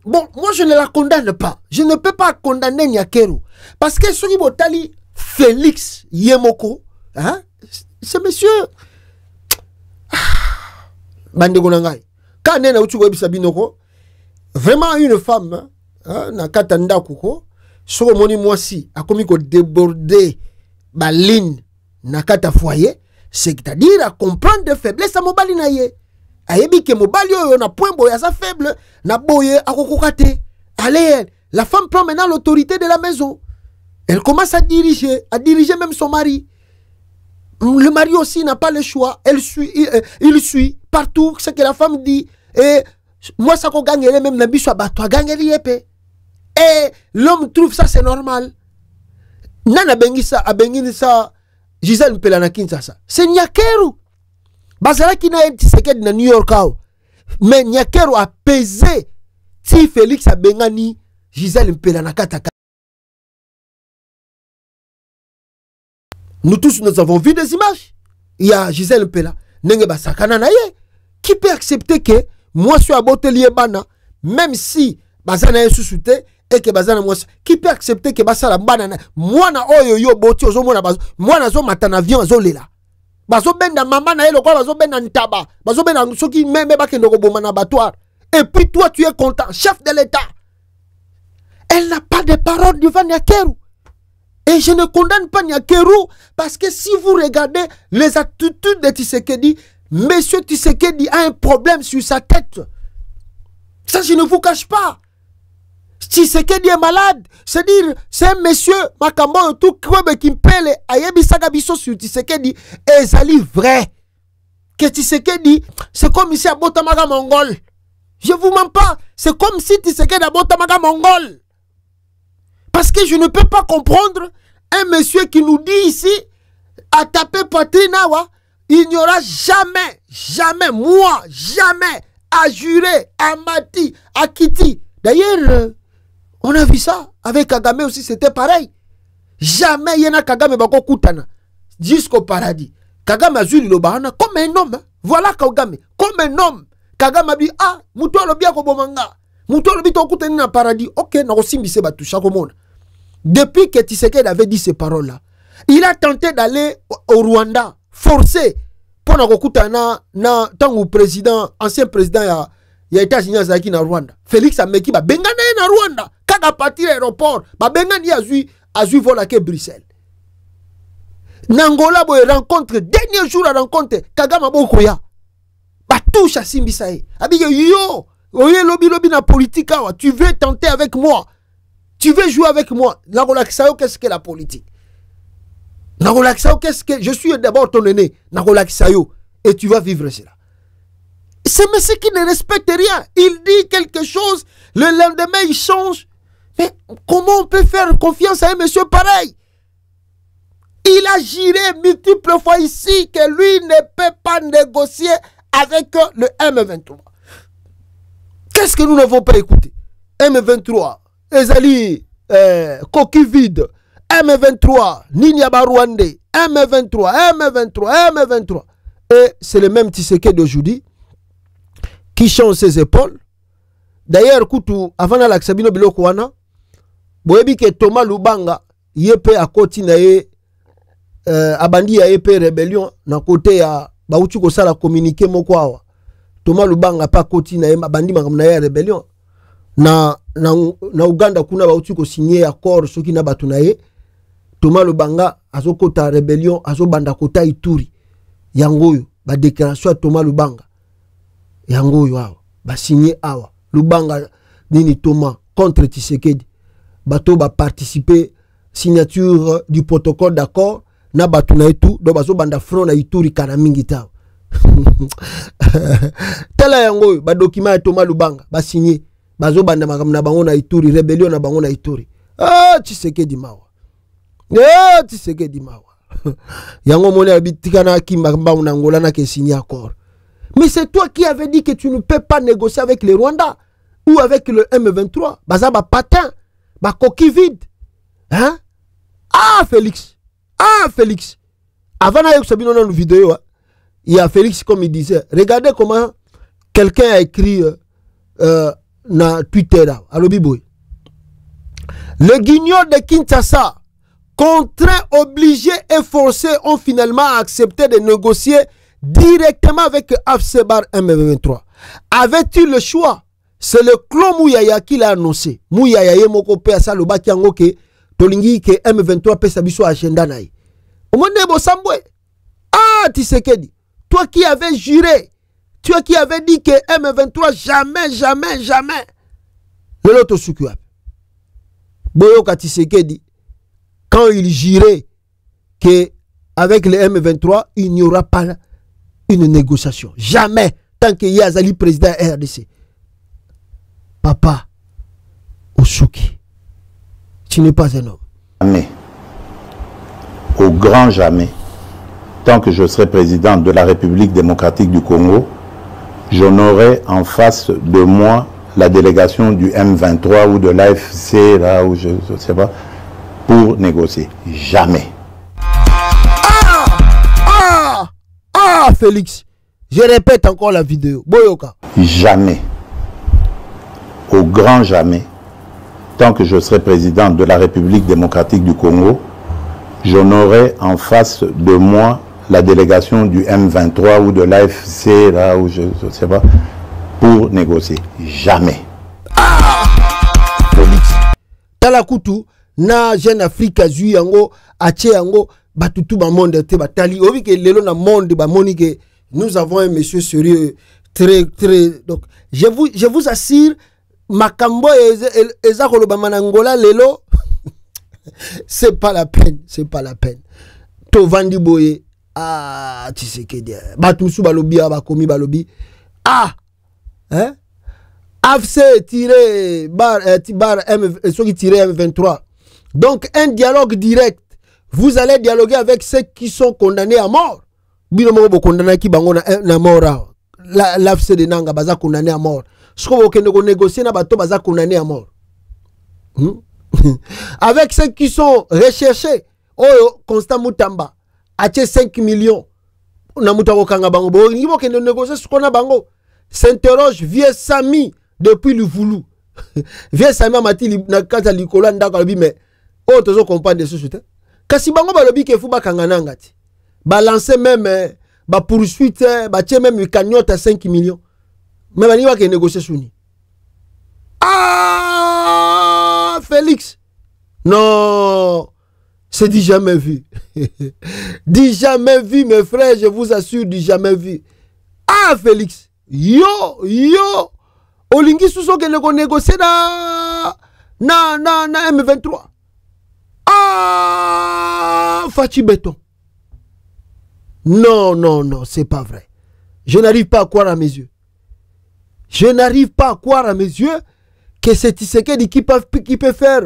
bon, moi je ne la condamne pas. Je ne peux pas condamner Nyakero parce que sur Ibotali Félix Yemoko, hein, ce monsieur Bandegonangai. Quand on a eu vraiment une femme, na katanda kuko, so moni mwasi akomi ko déborder ba ligne na kata foyer, c'est-à-dire à comprendre de faiblesse à mobali na ye. Ayebi ke mobali yo na point boya sa faible, na boye akokokate. Allez, la femme prend maintenant l'autorité de la maison. Elle commence à diriger même son mari. Le mari aussi n'a pas le choix. Il suit partout ce que la femme dit. Et moi, ça qu'on gagne, même la biche à battre, gagne l'IEP. Et l'homme trouve ça, c'est normal. Nana Bengisa, a Bengisa, Gisèle Mpelana Kinshasa. C'est Nyakero. Bazala qui n'a été séqué de New York. Mais Nyakero a pesé. Si Félix a Bengani, Gisèle Mpelana Kataka. Nous tous, nous avons vu des images. Il y a Gisèle Mpela. Qui peut accepter que moi, je suis à Botelier Bana, même si Bazana est sous-souté, et que Bazana moi, qui peut accepter que Basala Bana, moi, na oyo yo boti, moi, na zo matana avion, zo lela. Bazo benda maman na eloko, bazo benda ntaba, bazo benda soki même bakendoko bomana abattoir. Et puis toi, tu es content, chef de l'État. Elle n'a pas de parole devant Nyakero. Et je ne condamne pas Nyakero parce que si vous regardez les attitudes de Tshisekedi, Monsieur Tshisekedi a un problème sur sa tête. Ça, je ne vous cache pas. Tshisekedi est malade. C'est-à-dire, c'est un monsieur, Makambo, tout Kwebe Kimpele, Ayebi Sagabiso sur Tshisekedi, et Zali vrai. Que Tshisekedi, c'est comme ici à Botamaga Mongol. Je vous mens pas. C'est comme si Tshisekedi à Botamaga Mongol. Parce que je ne peux pas comprendre un monsieur qui nous dit ici, à taper Patrinawa, il n'y aura jamais, jamais, moi, jamais, à jurer, à Mati, à Kiti. D'ailleurs, on a vu ça. Avec Kagame aussi, c'était pareil. Jamais il y en a Kagame Bako Koutana. Jusqu'au paradis. Kagame a joué le bahana comme un homme. Voilà Kagame. Comme un homme. Kagame a dit, ah, Moutou le bien Kobomanga. Moutou le bien Koutana na paradis. Ok, n'a aussi mis Batoucha comme depuis que Tshisekedi avait dit ces paroles-là, il a tenté d'aller au Rwanda, forcé, pour na tant président, ancien président, il y a États-Unis à Rwanda. Félix Ameki, bah, Bengane na Rwanda, quand partir à l'aéroport, bah, Bengane a vu voler à Bruxelles. Nangola, boy, rencontre, dernier jour à rencontre, Kagame Bokoya, bah, touche à Simbisae. Abige, yo, oye, lobby na politique, tu veux tenter avec moi? Tu veux jouer avec moi? Nagolaxao, qu'est-ce que la politique? Nagolaxao, qu'est-ce que... Je suis d'abord ton aîné. Nagolaxao. Et tu vas vivre cela. C'est monsieur qui ne respecte rien. Il dit quelque chose, le lendemain il change. Mais comment on peut faire confiance à un monsieur pareil? Il a géré multiples fois ici que lui ne peut pas négocier avec le M23. Qu'est-ce que nous n'avons pas écouté? M23, Ezali, coquille vide, M23, Ninyaba Rwandais, M23. Et c'est le même Tshisekedi d'aujourd'hui qui change ses épaules. D'ailleurs, Koutou, avant l'accabino biloko wana, boyebi ke Thomas Lubanga, yepe à côté na ye, abandi ya yepe rébellion, na côté ya bauti ko sala communiquer moko awa. Thomas Lubanga pas côté na ye, abandi makamna ya rébellion. Na Uganda kuna bauti ko signer accord soki na batu na ye. Thomas Lubanga azo kota rébellion, azo banda kota Ituri. Yangoyo, ba déclaration à Thomas Lubanga. Yangoyo awa, ba signer awa. Lubanga nini Thomas contre Tshisekedi. Bato ba participer signature du protocole d'accord na batu na tout do bazo banda front na Ituri kana mingi taw. Tala yangoyo ba document ya Thomas Lubanga ba signer bazo banda makamna bango na Ituri rébellion na bango na Ituri. Ah Tshisekedi mawa. Tshisekedi mawa. Yango mone abitikana kimba na ngola na ke signer accord. Mais c'est toi qui avais dit que tu ne peux pas négocier avec les Rwandais ou avec le M23. Baza ba patin, ba coquille vide. Hein? Ah Félix. Avant d'aller sur une vidéo, il y a Félix comme il disait. Regardez comment quelqu'un a écrit na Twitter là, à l'Obiboy. Le guignol de Kinshasa, contraints, obligés et forcés, ont finalement accepté de négocier directement avec Afsebar M23. Avait-il le choix? C'est le clan Mouyaya qui l'a annoncé. Mouyaya ye moko pe asaloba kiango ke tolingi ke M23 pe sabiso agenda naï. Omone bosambwe. Ah Tshisekedi, toi qui avais juré, toi qui avais dit que M23 jamais. Le loto sukuap. Boyoka Tshisekedi, quand il jurait que avec le M23, il n'y aura pas une négociation. Jamais. Tant que Yazali président RDC. Papa, Osuki, tu n'es pas un homme. Jamais. Au grand jamais. Tant que je serai président de la République démocratique du Congo, j'honorerai en face de moi la délégation du M23 ou de l'AFC, là où je ne sais pas, pour négocier. Jamais. Félix, je répète encore la vidéo. Boyoka. Jamais. Au grand jamais. Tant que je serai président de la République démocratique du Congo, j'honorerai en face de moi la délégation du M23 ou de l'AFC, là où je ne sais pas, pour négocier. Jamais. Félix. Talakutu, na Jeune Afrique a joué yango, ache yango, batutu ba monde te batali. Obi ke lelo na monde ba monique. Nous avons un monsieur sérieux, très. Donc, je vous assure, Makambo et Zakolo Bamanangola lelo, c'est pas la peine. Tovandi Boye, ah, tu sais que Batusu Balobi, Abakomi Balobi, ah, hein? AFC tiré bar M23. Donc, un dialogue direct. Vous allez dialoguer avec ceux qui sont condamnés à mort. Binomo condamné qui bango na mort. L'AFC de Nanga baza condamné à mort. Ce qu'on va négocier na bato baza condamné à mort. Avec ceux qui sont recherchés. Oh, Constant Moutamba. Ache 5 millions. Na Moutabo Kanga bango. Bo nibo ke négocier ce qu'on a bango. S'interroge vieux Sami depuis le Voulou. Vieux Sami Amati na kata likola ndako lobi mais oh tozo comprendre de ce suite. Kasi bango balobi ke fu bakanga nangati. Balancer même ba poursuite ba tie même une cagnotte à 5 millions. Mais bani wa ke négocier souni. Ah Félix. Non. C'est du jamais vu. Du jamais vu mes frères, je vous assure du jamais vu. Ah Félix. Yo. Olingi suso ke négocier na M23. Ah Fachi Béton. Non, c'est pas vrai. Je n'arrive pas à croire à mes yeux. Que c'est Tshisekedi qui peut faire,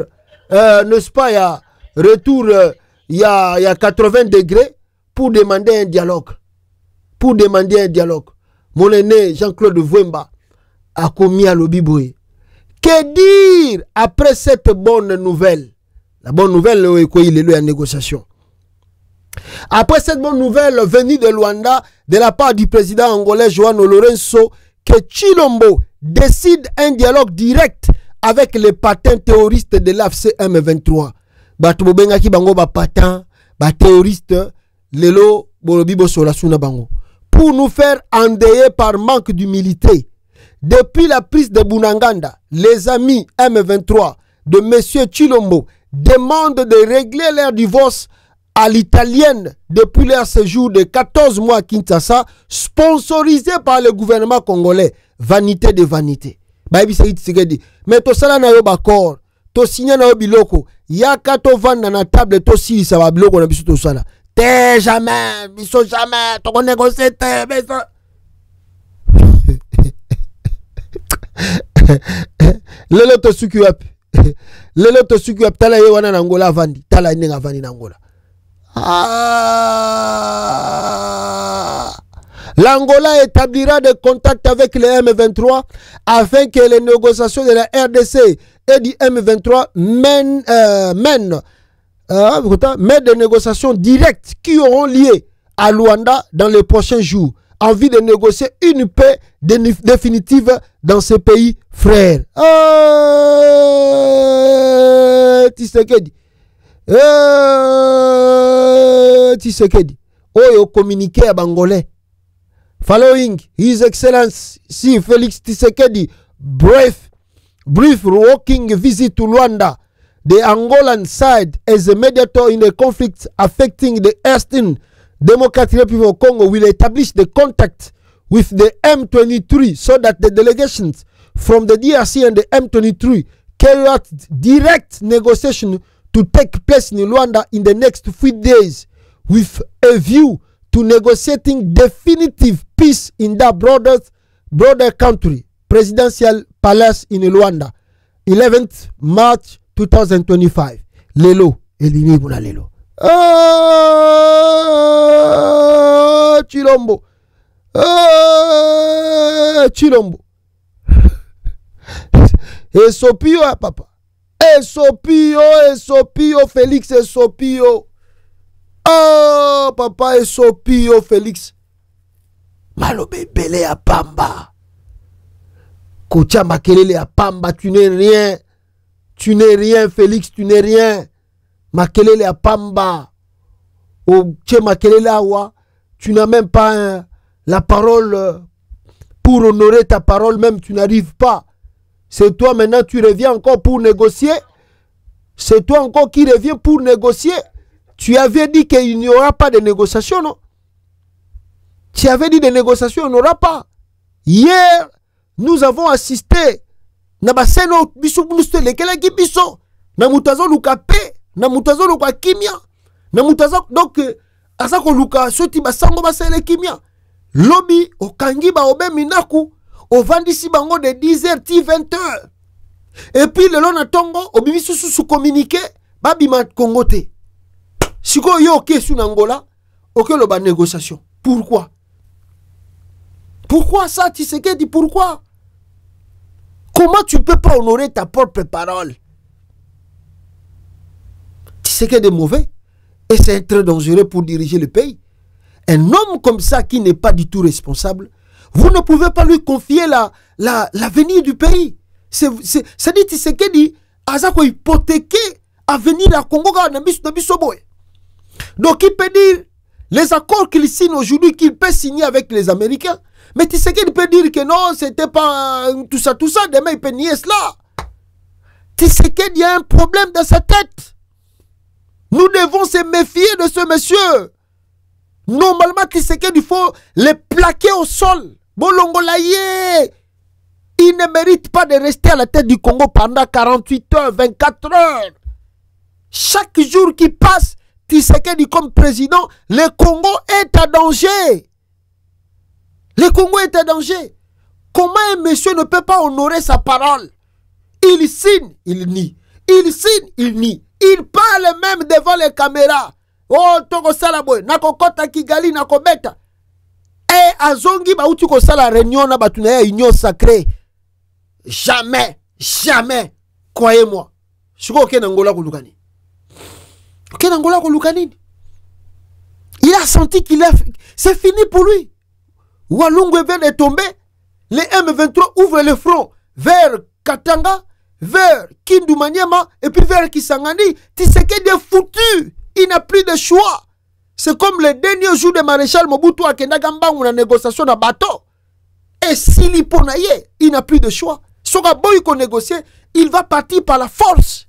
n'est-ce pas, il y a retour, il y a 80 degrés pour demander un dialogue. mon aîné Jean-Claude Vwemba a commis à l'Obiboé. Que dire après cette bonne nouvelle? La bonne nouvelle, il est en négociation. Après cette bonne nouvelle venue de Luanda, de la part du président angolais João Lourenço, que Chilombo décide un dialogue direct avec les patins terroristes de l'AFC M23. Bato bengaki bango ba patins, ba terroristes, lelo bolobibo solasuna bango. Pour nous faire endeuiller par manque d'humilité. Depuis la prise de Bunagana, les amis M23 de M. Chilombo demandent de régler leur divorce à l'italienne depuis leur séjour de 14 mois à Kinshasa, sponsorisé par le gouvernement congolais. Vanité de vanité. Mais to sala na yo bakor, to signa na yo biloko, yaka to vanda na table to si sa ba biloko na biso to sala. Te jamais, biso jamais, to négocier te, biso. Lelo to suki wapi. Lelo to suki wapi tala ye wana na Angola vandi, tala nenga vandi na Angola. L'Angola établira des contacts avec les M23 afin que les négociations de la RDC et du M23 mènent des négociations directes qui auront lieu à Luanda dans les prochains jours, en vue de négocier une paix définitive dans ces pays frères. Tshisekedi. Tshisekedi. Oyo communiqué à Bangolais. Following His Excellency Félix Tshisekedi brief walking visit to Luanda, the Angolan side as a mediator in a conflict affecting the Eastern Democratic Republic of Congo will establish the contact with the M23 so that the delegations from the DRC and the M23 carry out direct negotiation to take place in Luanda in the next few days with a view to negotiating definitive peace in that broader country. Presidential Palace in Luanda, 11th March 2025. Lelo, elini buna lelo. Chilombo. Chilombo. Esopio, papa. Esopio, Félix Esopio. Oh, papa Esopio, Félix. Malobe belé à Pamba. Kocha Makelele à Pamba, tu n'es rien. Tu n'es rien, Félix, tu n'es rien. Makelele à Pamba. Au Tché Makelele Awa, tu n'as même pas la parole pour honorer ta parole, même tu n'arrives pas. C'est toi maintenant, tu reviens encore pour négocier. C'est toi encore qui reviens pour négocier. Tu avais dit qu'il n'y aura pas de négociation, non? Tu avais dit de négociation, il n'y aura pas. Hier, nous avons assisté. Nabaseno biso bluste lekela ki biso. Na mutazo luka pe, na mutazo luka kimia. Na mutazo donc azako luka soti basango basele kimia. Lobby okangi ba obe minaku ovandisi bango de 10h ti 20h. Et puis le lona tongo obimi susu communiqué babima kongote. Siko yo ke su Angola, ok lo ba négociation. Pourquoi? Pourquoi ça, Tshisekedi? Pourquoi? Comment tu peux pas honorer ta propre parole? Tshisekedi est mauvais. Et c'est très dangereux pour diriger le pays. Un homme comme ça qui n'est pas du tout responsable, vous ne pouvez pas lui confier l'avenir du pays. C'est-à-dire Tshisekedi a hypothéqué l'avenir à Congo. Donc il peut dire les accords qu'il signe aujourd'hui, qu'il peut signer avec les Américains. Mais Tshisekedi peut dire que non, c'était pas tout ça. Demain, il peut nier cela. Tshisekedi a un problème dans sa tête. Nous devons se méfier de ce monsieur. Normalement, Tshisekedi, il faut les plaquer au sol. Bolongolaye. Il ne mérite pas de rester à la tête du Congo pendant 48 heures, 24 heures. Chaque jour qui passe, Tshisekedi comme président, le Congo est à danger. Le Congo est en danger. Comment un monsieur ne peut pas honorer sa parole? Il signe, il nie. Il signe, il nie. Il parle même devant les caméras. Oh, Togo Salaboy, Nakokota Kigali, Nakobeta. Et azongi ba uti ko sala réunion na batuna ya union sacrée. Jamais, jamais, croyez-moi. Siko ke nangola ko lukani. Ke nangola ko lukani. Il a senti qu'il a c'est fini pour lui. Walungu vient de tomber. Les M23 ouvrent le front vers Katanga, vers Kindu Maniema et puis vers Kisangani. Tshisekedi est foutu. Il n'a plus de choix. C'est comme le dernier jour de maréchal Mobutu à Kendagamba où on a négociation à bateau. Et s'il y ponaye, il n'a plus de choix. Sora boy qu'on négocie, il va partir par la force.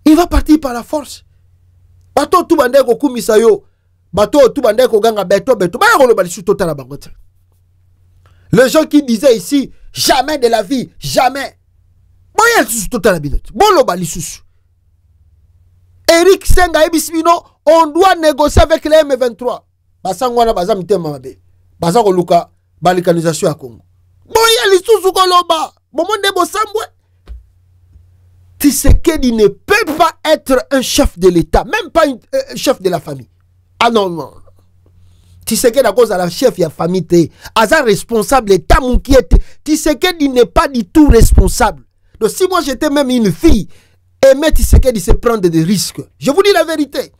Il va partir par la force. Bateau tout bandé ko kumisayo. Bateau tout bandé ko ganga beto. Ba yolo balisu total bangote. Les gens qui disaient ici, jamais de la vie, jamais. Bon, il y a tout total à binote. Bon, le balisu. Eric Senga et Bismino, on doit négocier avec les M23. Basangwana bazamite mamabe. Basako luka balikanisation à Congo. Bon, il y a l'issue koloba. Bon, mon debo sambwe. Tshisekedi ne peut pas être un chef de l'État, même pas un chef de la famille. Ah non, non. Tshisekedi à cause de la chef de la famille, Aza responsable, l'État moukiete. Tshisekedi n'est pas du tout responsable. Donc si moi j'étais même une fille, Aimer Tshisekedi c'est prendre des risques. Je vous dis la vérité.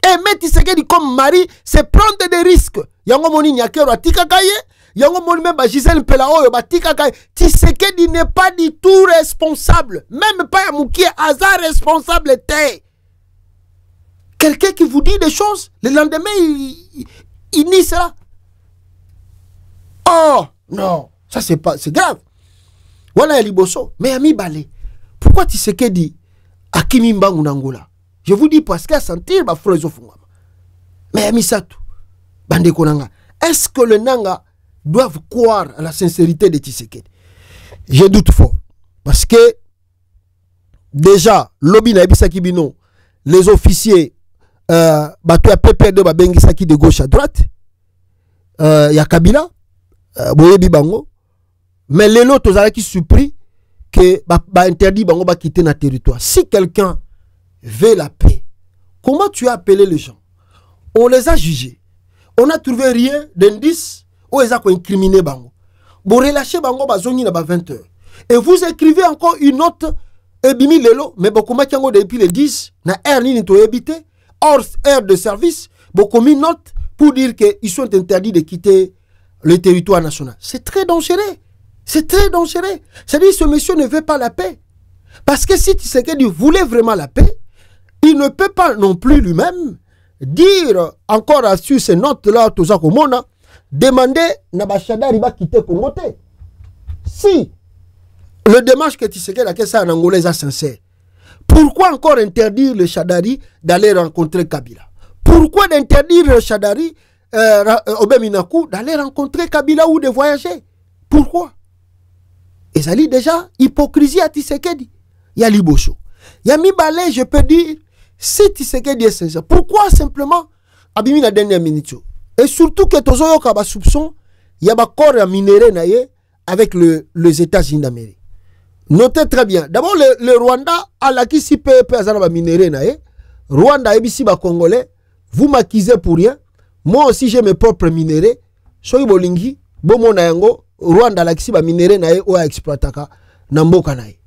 Aimer Tshisekedi comme mari, c'est prendre des risques. Yango moni nyakero atika kaye, yango moni même Gisèle Pelao yo batika kaye. Tshisekedi n'est pas du tout responsable. Même pas Yamouki Aza responsable était. Quelqu'un qui vous dit des choses, le lendemain il nie cela. Oh non, ça c'est pas, c'est grave. Voilà Liboso, mais Ami Balé. Pourquoi Tshisekedi Akimi Mbangu Nangola? Je vous dis parce qu'à sentir ma frère Zofungama. Mais Ami Satou, Bande Konanga, est-ce que le Nanga doivent croire à la sincérité de Tshisekedi? Je doute fort. Parce que déjà, lobby na ebisaki bino, les officiers bato ya PPRD babengisaki de gauche à droite, ya Kabila, boyebi bango, mais les lots qui surpris que interdit bango ba quitter na territoire. Si quelqu'un veut la paix, comment tu as appelé les gens? On les a jugés. On n'a trouvé rien d'indice où ils ont incriminé bango. Vous relâchez bango bazongi na ba 20h. Et vous écrivez encore une note ebimi lelo, mais beaucoup makiango depuis le 10 na air ni to habité hors air de service, beaucoup mis note pour dire qu'ils sont interdits de quitter le territoire national. C'est très dangereux. C'est très dangereux. C'est-à-dire que ce monsieur ne veut pas la paix. Parce que si Tshisekedi voulait vraiment la paix, il ne peut pas non plus lui-même dire encore sur ces notes-là, demander Nabachada Riba quitter Congo. Si le démarche que Tshisekedi a fait ça en Angolais est sincère, pourquoi encore interdire le Chadari d'aller rencontrer Kabila? Pourquoi d'interdire le Chadari Obeminaku d'aller rencontrer Kabila ou de voyager? Pourquoi? Et ça dit déjà hypocrisie à Tshisekedi. Il y a Liboso. Il y a Mibale, je peux dire, si Tshisekedi est sincère, pourquoi simplement Abimi la dernière minute? Et surtout que Tozoyo Kaba soupçon, il y a un corps minéré avec les États-Unis d'Amérique. Notez très bien. D'abord, le Rwanda a la qui si peut minéré Rwanda et ici Congolais, vous m'accusez pour rien. Moi aussi j'ai mes propres minéraux. Soy bolingi, bomo na yango, Rwanda la qui si minéré ou a exploitaka namboka nae.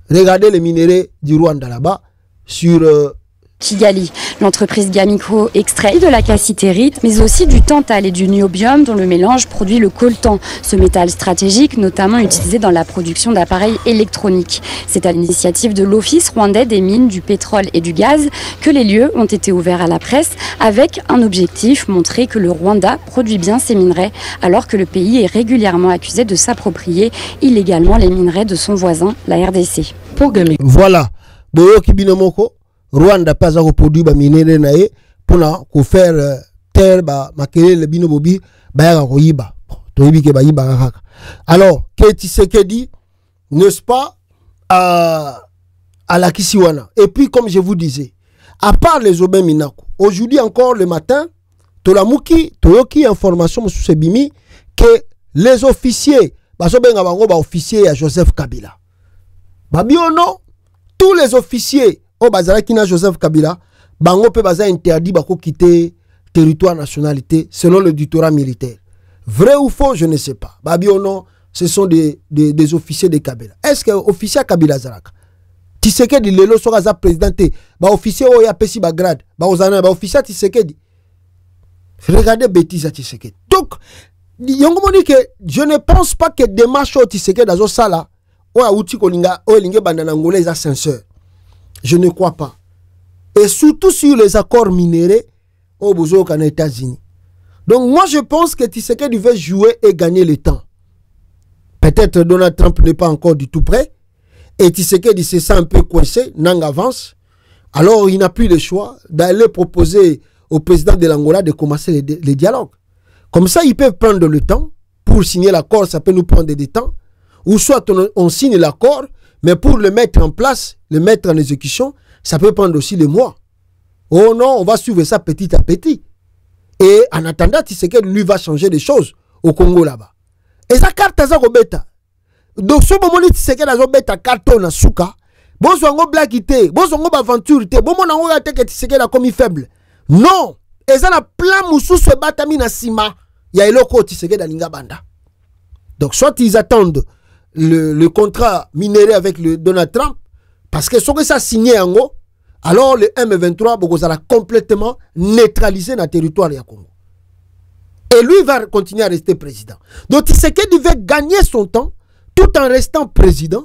Regardez les minéraux du Rwanda là-bas sur Kigali. L'entreprise Gamico extrait de la cassitérite, mais aussi du tantal et du niobium dont le mélange produit le coltan, ce métal stratégique notamment utilisé dans la production d'appareils électroniques. C'est à l'initiative de l'Office rwandais des mines, du pétrole et du gaz que les lieux ont été ouverts à la presse avec un objectif, montrer que le Rwanda produit bien ses minerais alors que le pays est régulièrement accusé de s'approprier illégalement les minerais de son voisin, la RDC. Pour Gamico. Voilà. Boyoki Binomoko. Rwanda pas à produire ba minéraux nae pour faire terre ba makele le bino bobi ba ya koyiba to yibi ke ba yiba kaka. Alors que Tshisekedi n'est-ce pas à la Kisiwana. Et puis comme je vous disais, à part les Obin Minako, aujourd'hui encore le matin Tolamuki Toyoki information sur ce bimi que les officiers basobenga bango ba officiers à Joseph Kabila. Babiono tous les officiers au Bazara Kina Joseph Kabila, bango pe baza interdit bako quitter territoire nationalité selon le dictorat militaire. Vrai ou faux, je ne sais pas. Babi ou non, ce sont des officiers de Kabila. Est-ce que officier Kabila Zaraka Tshisekedi lelo soka présidenté, ba officier o ya pesi ba grade, ba ozana ba officier Tshisekedi. Regardez bêtise à Tshisekedi. Donc yongo moni que je ne pense pas que démarche au Tshisekedi dans sala o a outi kolinga o linge bandana ngolais est sincère. Je ne crois pas. Et surtout sur les accords minéraux au bozo aux États-Unis. Donc moi je pense que Tshisekedi veut jouer et gagner le temps. Peut-être Donald Trump n'est pas encore du tout prêt. Et Tshisekedi se sent un peu coincé, Nang avance. Alors il n'a plus le choix d'aller proposer au président de l'Angola de commencer les dialogues. Comme ça, ils peuvent prendre le temps pour signer l'accord, ça peut nous prendre du temps. Ou soit on signe l'accord, mais pour le mettre en place, le mettre en exécution, ça peut prendre aussi des mois. Oh non, on va suivre ça petit à petit. Et en attendant, Tshisekedi lui va changer des choses au Congo là-bas. Et sa carte à Robeta. Donc, ce moment, Tshisekedi a Robeta carton na souka. Bon, soit on blaguité, bon, soit on aventure, bon, on a que Tshisekedi a commis faible. Non! Et ça, la plan moussou se batami na sima. Il y a l'oko Tshisekedi à Lingabanda. Donc, soit ils attendent le contrat minéré avec le Donald Trump, parce que ce que ça signé en haut, alors le M23, ça va complètement neutraliser le territoire du Congo. Et lui va continuer à rester président. Donc, Tshisekedi veut gagner son temps tout en restant président,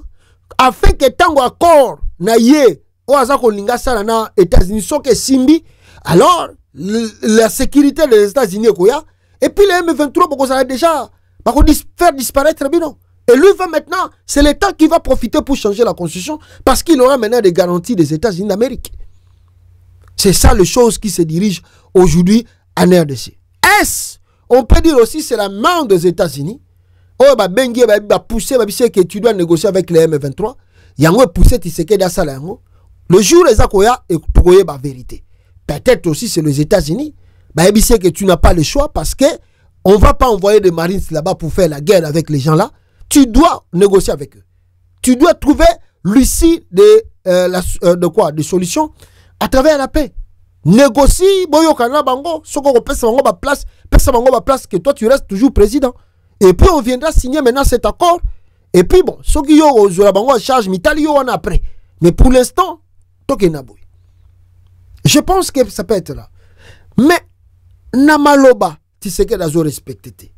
afin que tango accord na ye o azako linga sala na États-Unis soke simbi, alors la sécurité des États-Unis koya, et puis le M23 ça va déjà faire disparaître bino. Et lui va maintenant, c'est l'État qui va profiter pour changer la constitution, parce qu'il aura maintenant des garanties des États-Unis d'Amérique. C'est ça les choses qui se dirigent aujourd'hui en RDC. Est-ce, on peut dire aussi, c'est la main des États-Unis. Oh, bah, Bengue, bah, pousser, bah, que tu dois négocier avec les M23. Yango pousser, tu sais que dans ça, le jour, les akoya, et pour la vérité. Peut-être aussi, c'est les États-Unis. Bah, que tu n'as pas le choix parce que on va pas envoyer des Marines là-bas pour faire la guerre avec les gens là. Tu dois négocier avec eux. Tu dois trouver l'issue de solutions à travers la paix. Négocie, boyo kana bango, soko pesa bango ba place, que toi tu restes toujours président. Et puis on viendra signer maintenant cet accord. Et puis bon, ceux qui ont la charge mitali on après. Mais pour l'instant, je pense que ça peut être là. Mais namaloba, tu sais que l'azo respecté.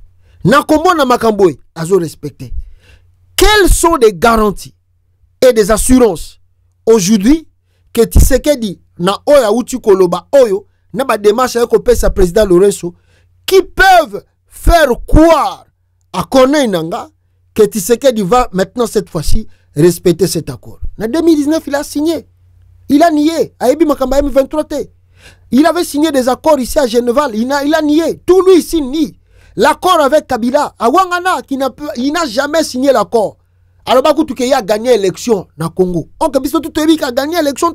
Nakombo na makamboy, azo respecté. Quelles sont les garanties et des assurances aujourd'hui que Tshisekedi na oya uti koloba oyo na ba démarche avec le sa président Lorenzo qui peuvent faire croire à Corneille Nanga que Tshisekedi va maintenant cette fois-ci respecter cet accord. En 2019, il a signé. Il a nié. Aïbi Makamba M23T. Il avait signé des accords ici à Genève. Il a nié. Tout lui ici nie. L'accord avec Kabila. À Wangana, il n'a jamais signé l'accord. Alors, il a gagné l'élection dans le Congo. On a gagné l'élection.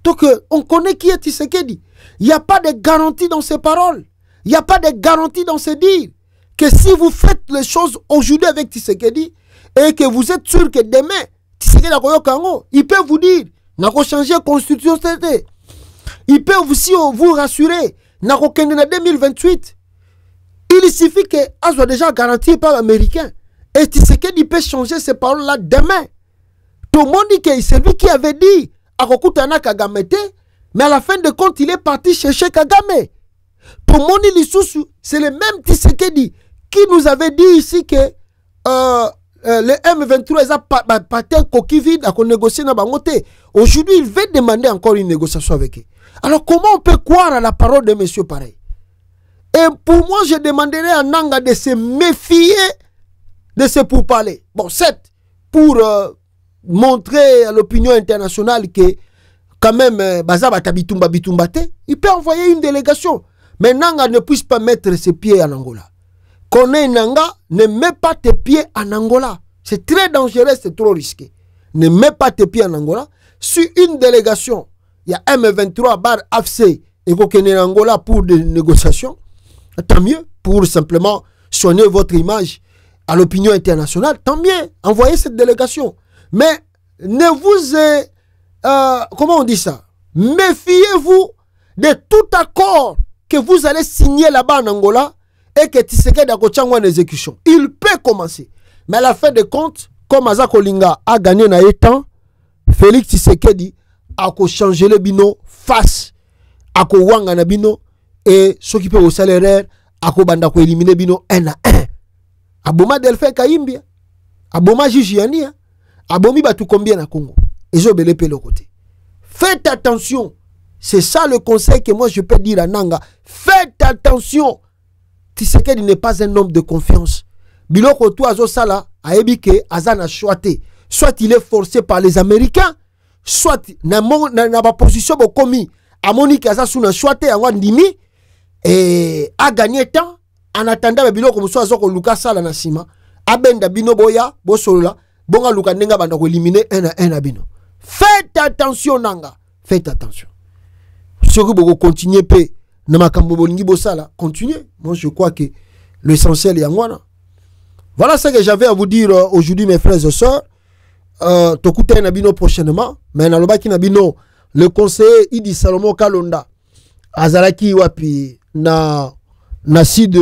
Donc, on connaît qui est Tshisekedi. Il n'y a pas de garantie dans ses paroles. Il n'y a pas de garantie dans ses dires. Que si vous faites les choses aujourd'hui avec Tshisekedi et que vous êtes sûr que demain, Tshisekedi il peut vous dire, n'a pas changé la constitution. Il peut aussi vous rassurer, n'a pas changé en 2028. Il suffit que soit déjà garanti par l'Américain. Et Tshisekedi peut changer ces paroles-là demain. Tout le monde dit que c'est lui qui avait dit à Kokutana Kagamete, mais à la fin de compte, il est parti chercher Kagame. Tout le monde dit c'est le même Tshisekedi qui nous avait dit ici que le M23 a pas un coquille vide à négocier dans Bangote. Aujourd'hui, il veut demander encore une négociation avec eux. Alors, comment on peut croire à la parole de monsieur pareil? Et pour moi, je demanderais à Nanga de se méfier de ce pourparlers. Bon, certes, pour montrer à l'opinion internationale que, quand même, Bazaba Tabitumba Bitumbate, il peut envoyer une délégation. Mais Nanga ne puisse pas mettre ses pieds en Angola. Connais Nanga, ne mets pas tes pieds en Angola. C'est très dangereux, c'est trop risqué. Ne mets pas tes pieds en Angola. Sur une délégation, il y a M23 bar AFC et Kokene Angola pour des négociations. Tant mieux, pour simplement soigner votre image à l'opinion internationale. Tant mieux, envoyez cette délégation. Mais ne vous... comment on dit ça? Méfiez-vous de tout accord que vous allez signer là-bas en Angola et que Tshisekedi a en exécution. Il peut commencer. Mais à la fin de compte, comme Aza Kolinga a gagné na temps, Félix Tshisekedi a changé le bino face à Wanga na bino et ceux qui peuvent au salaire a banda ko éliminer bino 1 à 1. Aboma Delphin Kayimbia, Aboma Jijiania, Abomi batu combien na Congo. Et je belé le côté. Faites attention. C'est ça le conseil que moi je peux dire à Nanga. Faites attention. Tshisekedi n'est pas un homme de confiance. Biloko to azo sala aebike azana choité. Soit il est forcé par les Américains, soit na ba position bo komi amoni kaza suna choité en ndimi et a gagné temps en attendant biloko muso azo ko luka sala na sima abenda bino boya bo solola bonga luka ndenga banda ko éliminer 1 à 1 à bino. Faites attention Nanga. Faites attention. Si vous continuez à continuez. Moi, je crois que l'essentiel est en moi. Voilà ce que j'avais à vous dire aujourd'hui, mes frères et sœurs. Tokute Nabino prochainement. Mais Nalobaki Nabino, le conseiller Idi Salomon Kalonda, Azalaki Wapi, na Sid,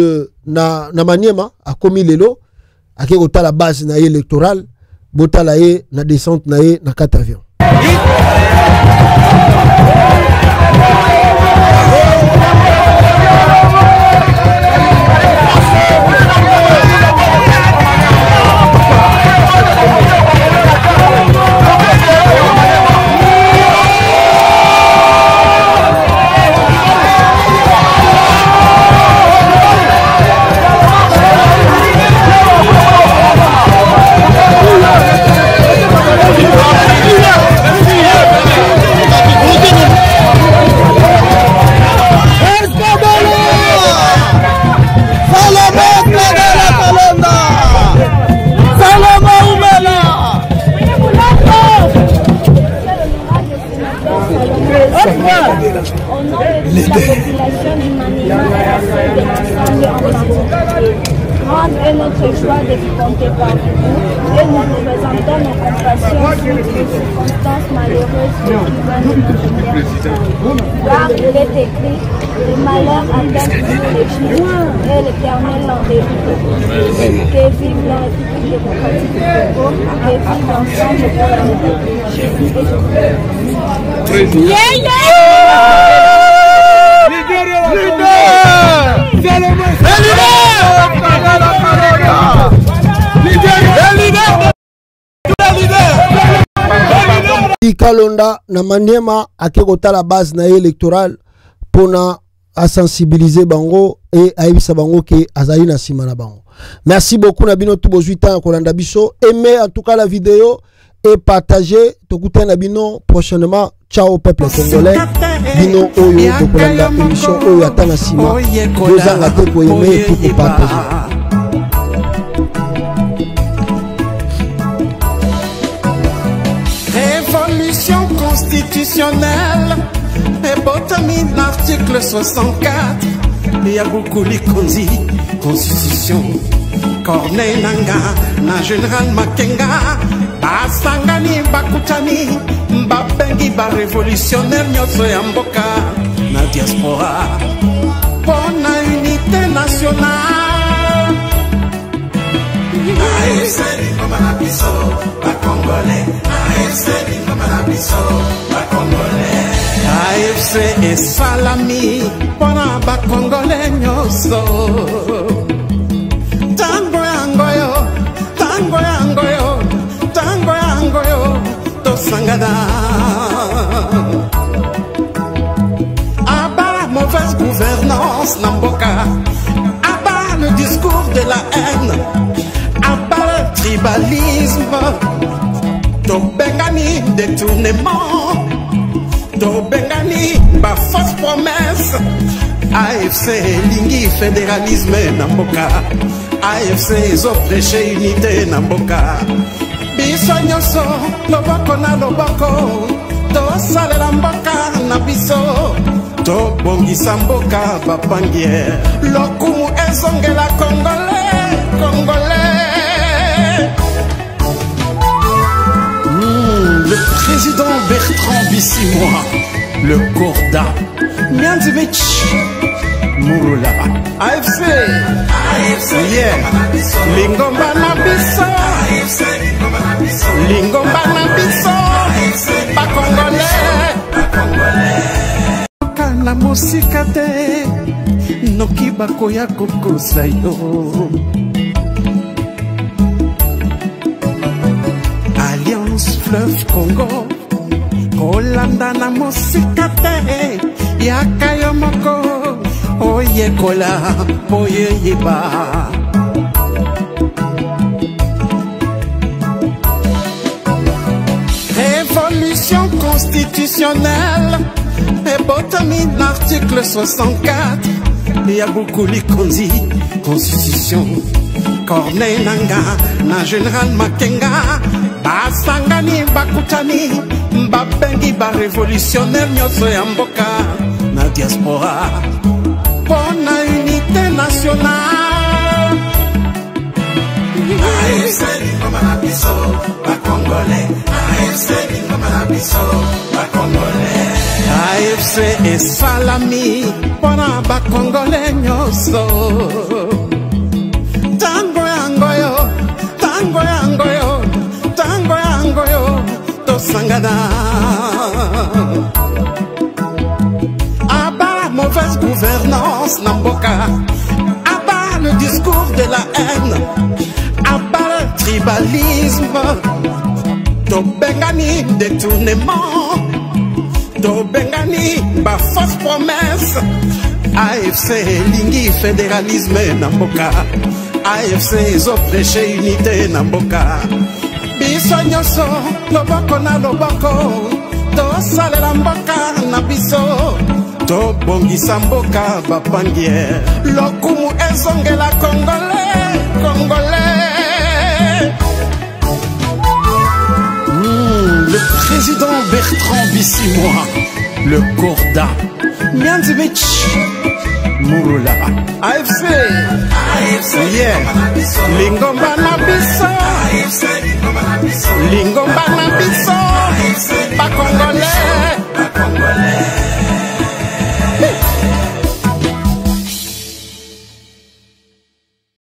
na Maniema, a commis l'élo, a kota la base na électorale, bota la na descente na 4 avions. Grande est notre joie de vous compter parmi nous et nous représentons nos compassions sur les circonstances malheureuses qui viennent nous tomber. Car il est écrit, le malheur atteint toujours les justes et l'Éternel l'en délivre. Que vive la République démocratique du Congo, que vive l'ensemble de la Kalonda na Maniema akekota la base na électorale pona a sensibiliser bango et aibisa bango ke azali na sima na bango. Merci beaucoup na bino tout bozuita kolanda biso. Aimez en tout cas la vidéo et partagez. Tokute na bino prochainement. Ciao peuple congolais. Bino oyo tokolanda émission oyo atana sima. Dozanga te ko aimer tout pour partager. Révolution constitutionnelle et botami l'article 64 Yabukuli Konzi Constitution Corneille Nanga na Général Makenga Basangani Bakutani Mbabengi ba révolutionnaire Nyoso Yamboka na diaspora pour la unité nationale. AFC Ningomanabiso, ba Congolais. AFC Ningomanabiso, ba Congolais. AFC et Salami, pona ba Congolais nyoso. Tango yangoyo, tango yangoyo, tango yangoyo, tosangada. Abat mauvaise gouvernance Namboka, abat le discours de la haine. Tribalisme, Tobengani détournement, Tobengani ma fausse promesse. AFC Lingi fédéralisme Namboka, AFC ils ont prêché unité Namboka. Biso nyoso loboko na loboko, to sale la mboka na biso, to bongisa mboka bapangier. Lokumu ezongela Congolais, Congolais. Le président Bertrand Bissimois, le Corda, Mianzevich, Murula AFC yeah Lingomba na biso Lingomba na biso Bakongolais Kana musika te Noki bakoya kokosa yo Alliance Fleuve Congo Kolanda na musika te Yaka yo moko Oye kola Oye yeba Révolution constitutionnelle Et botamine l'article 64 Il y a beaucoup l'ikondi Constitution Corneille Nanga Na Général Makenga Basangani Bakutani Babengi ba révolutionnaire Nyoso ya mboka Na diaspora Pour la unité nationale AFC Lingomba na biso Bakongolais AFC Lingomba na biso Bakongolais AFC esalami Pona Bakongolais nyoso Tango yangoyo Tango yangoyo Tango yangoyo Tosangana Mauvaise gouvernance Namboka Abat le discours de la haine Abat le tribalisme Tobengani détournement Tobengani ba fausse promesse AFC lingi fédéralisme Namboka AFC zo prêcher unité Namboka Biso nyoso loboko na loboko Tosalela mboka na biso To bongisa mboka bapangier Lokumu ezongela Congolais Congolais Le président Bertrand Bissimois Le Corda Mianzimich Murula AFC yeah Lingomba na biso Lingomba na biso Bakongolais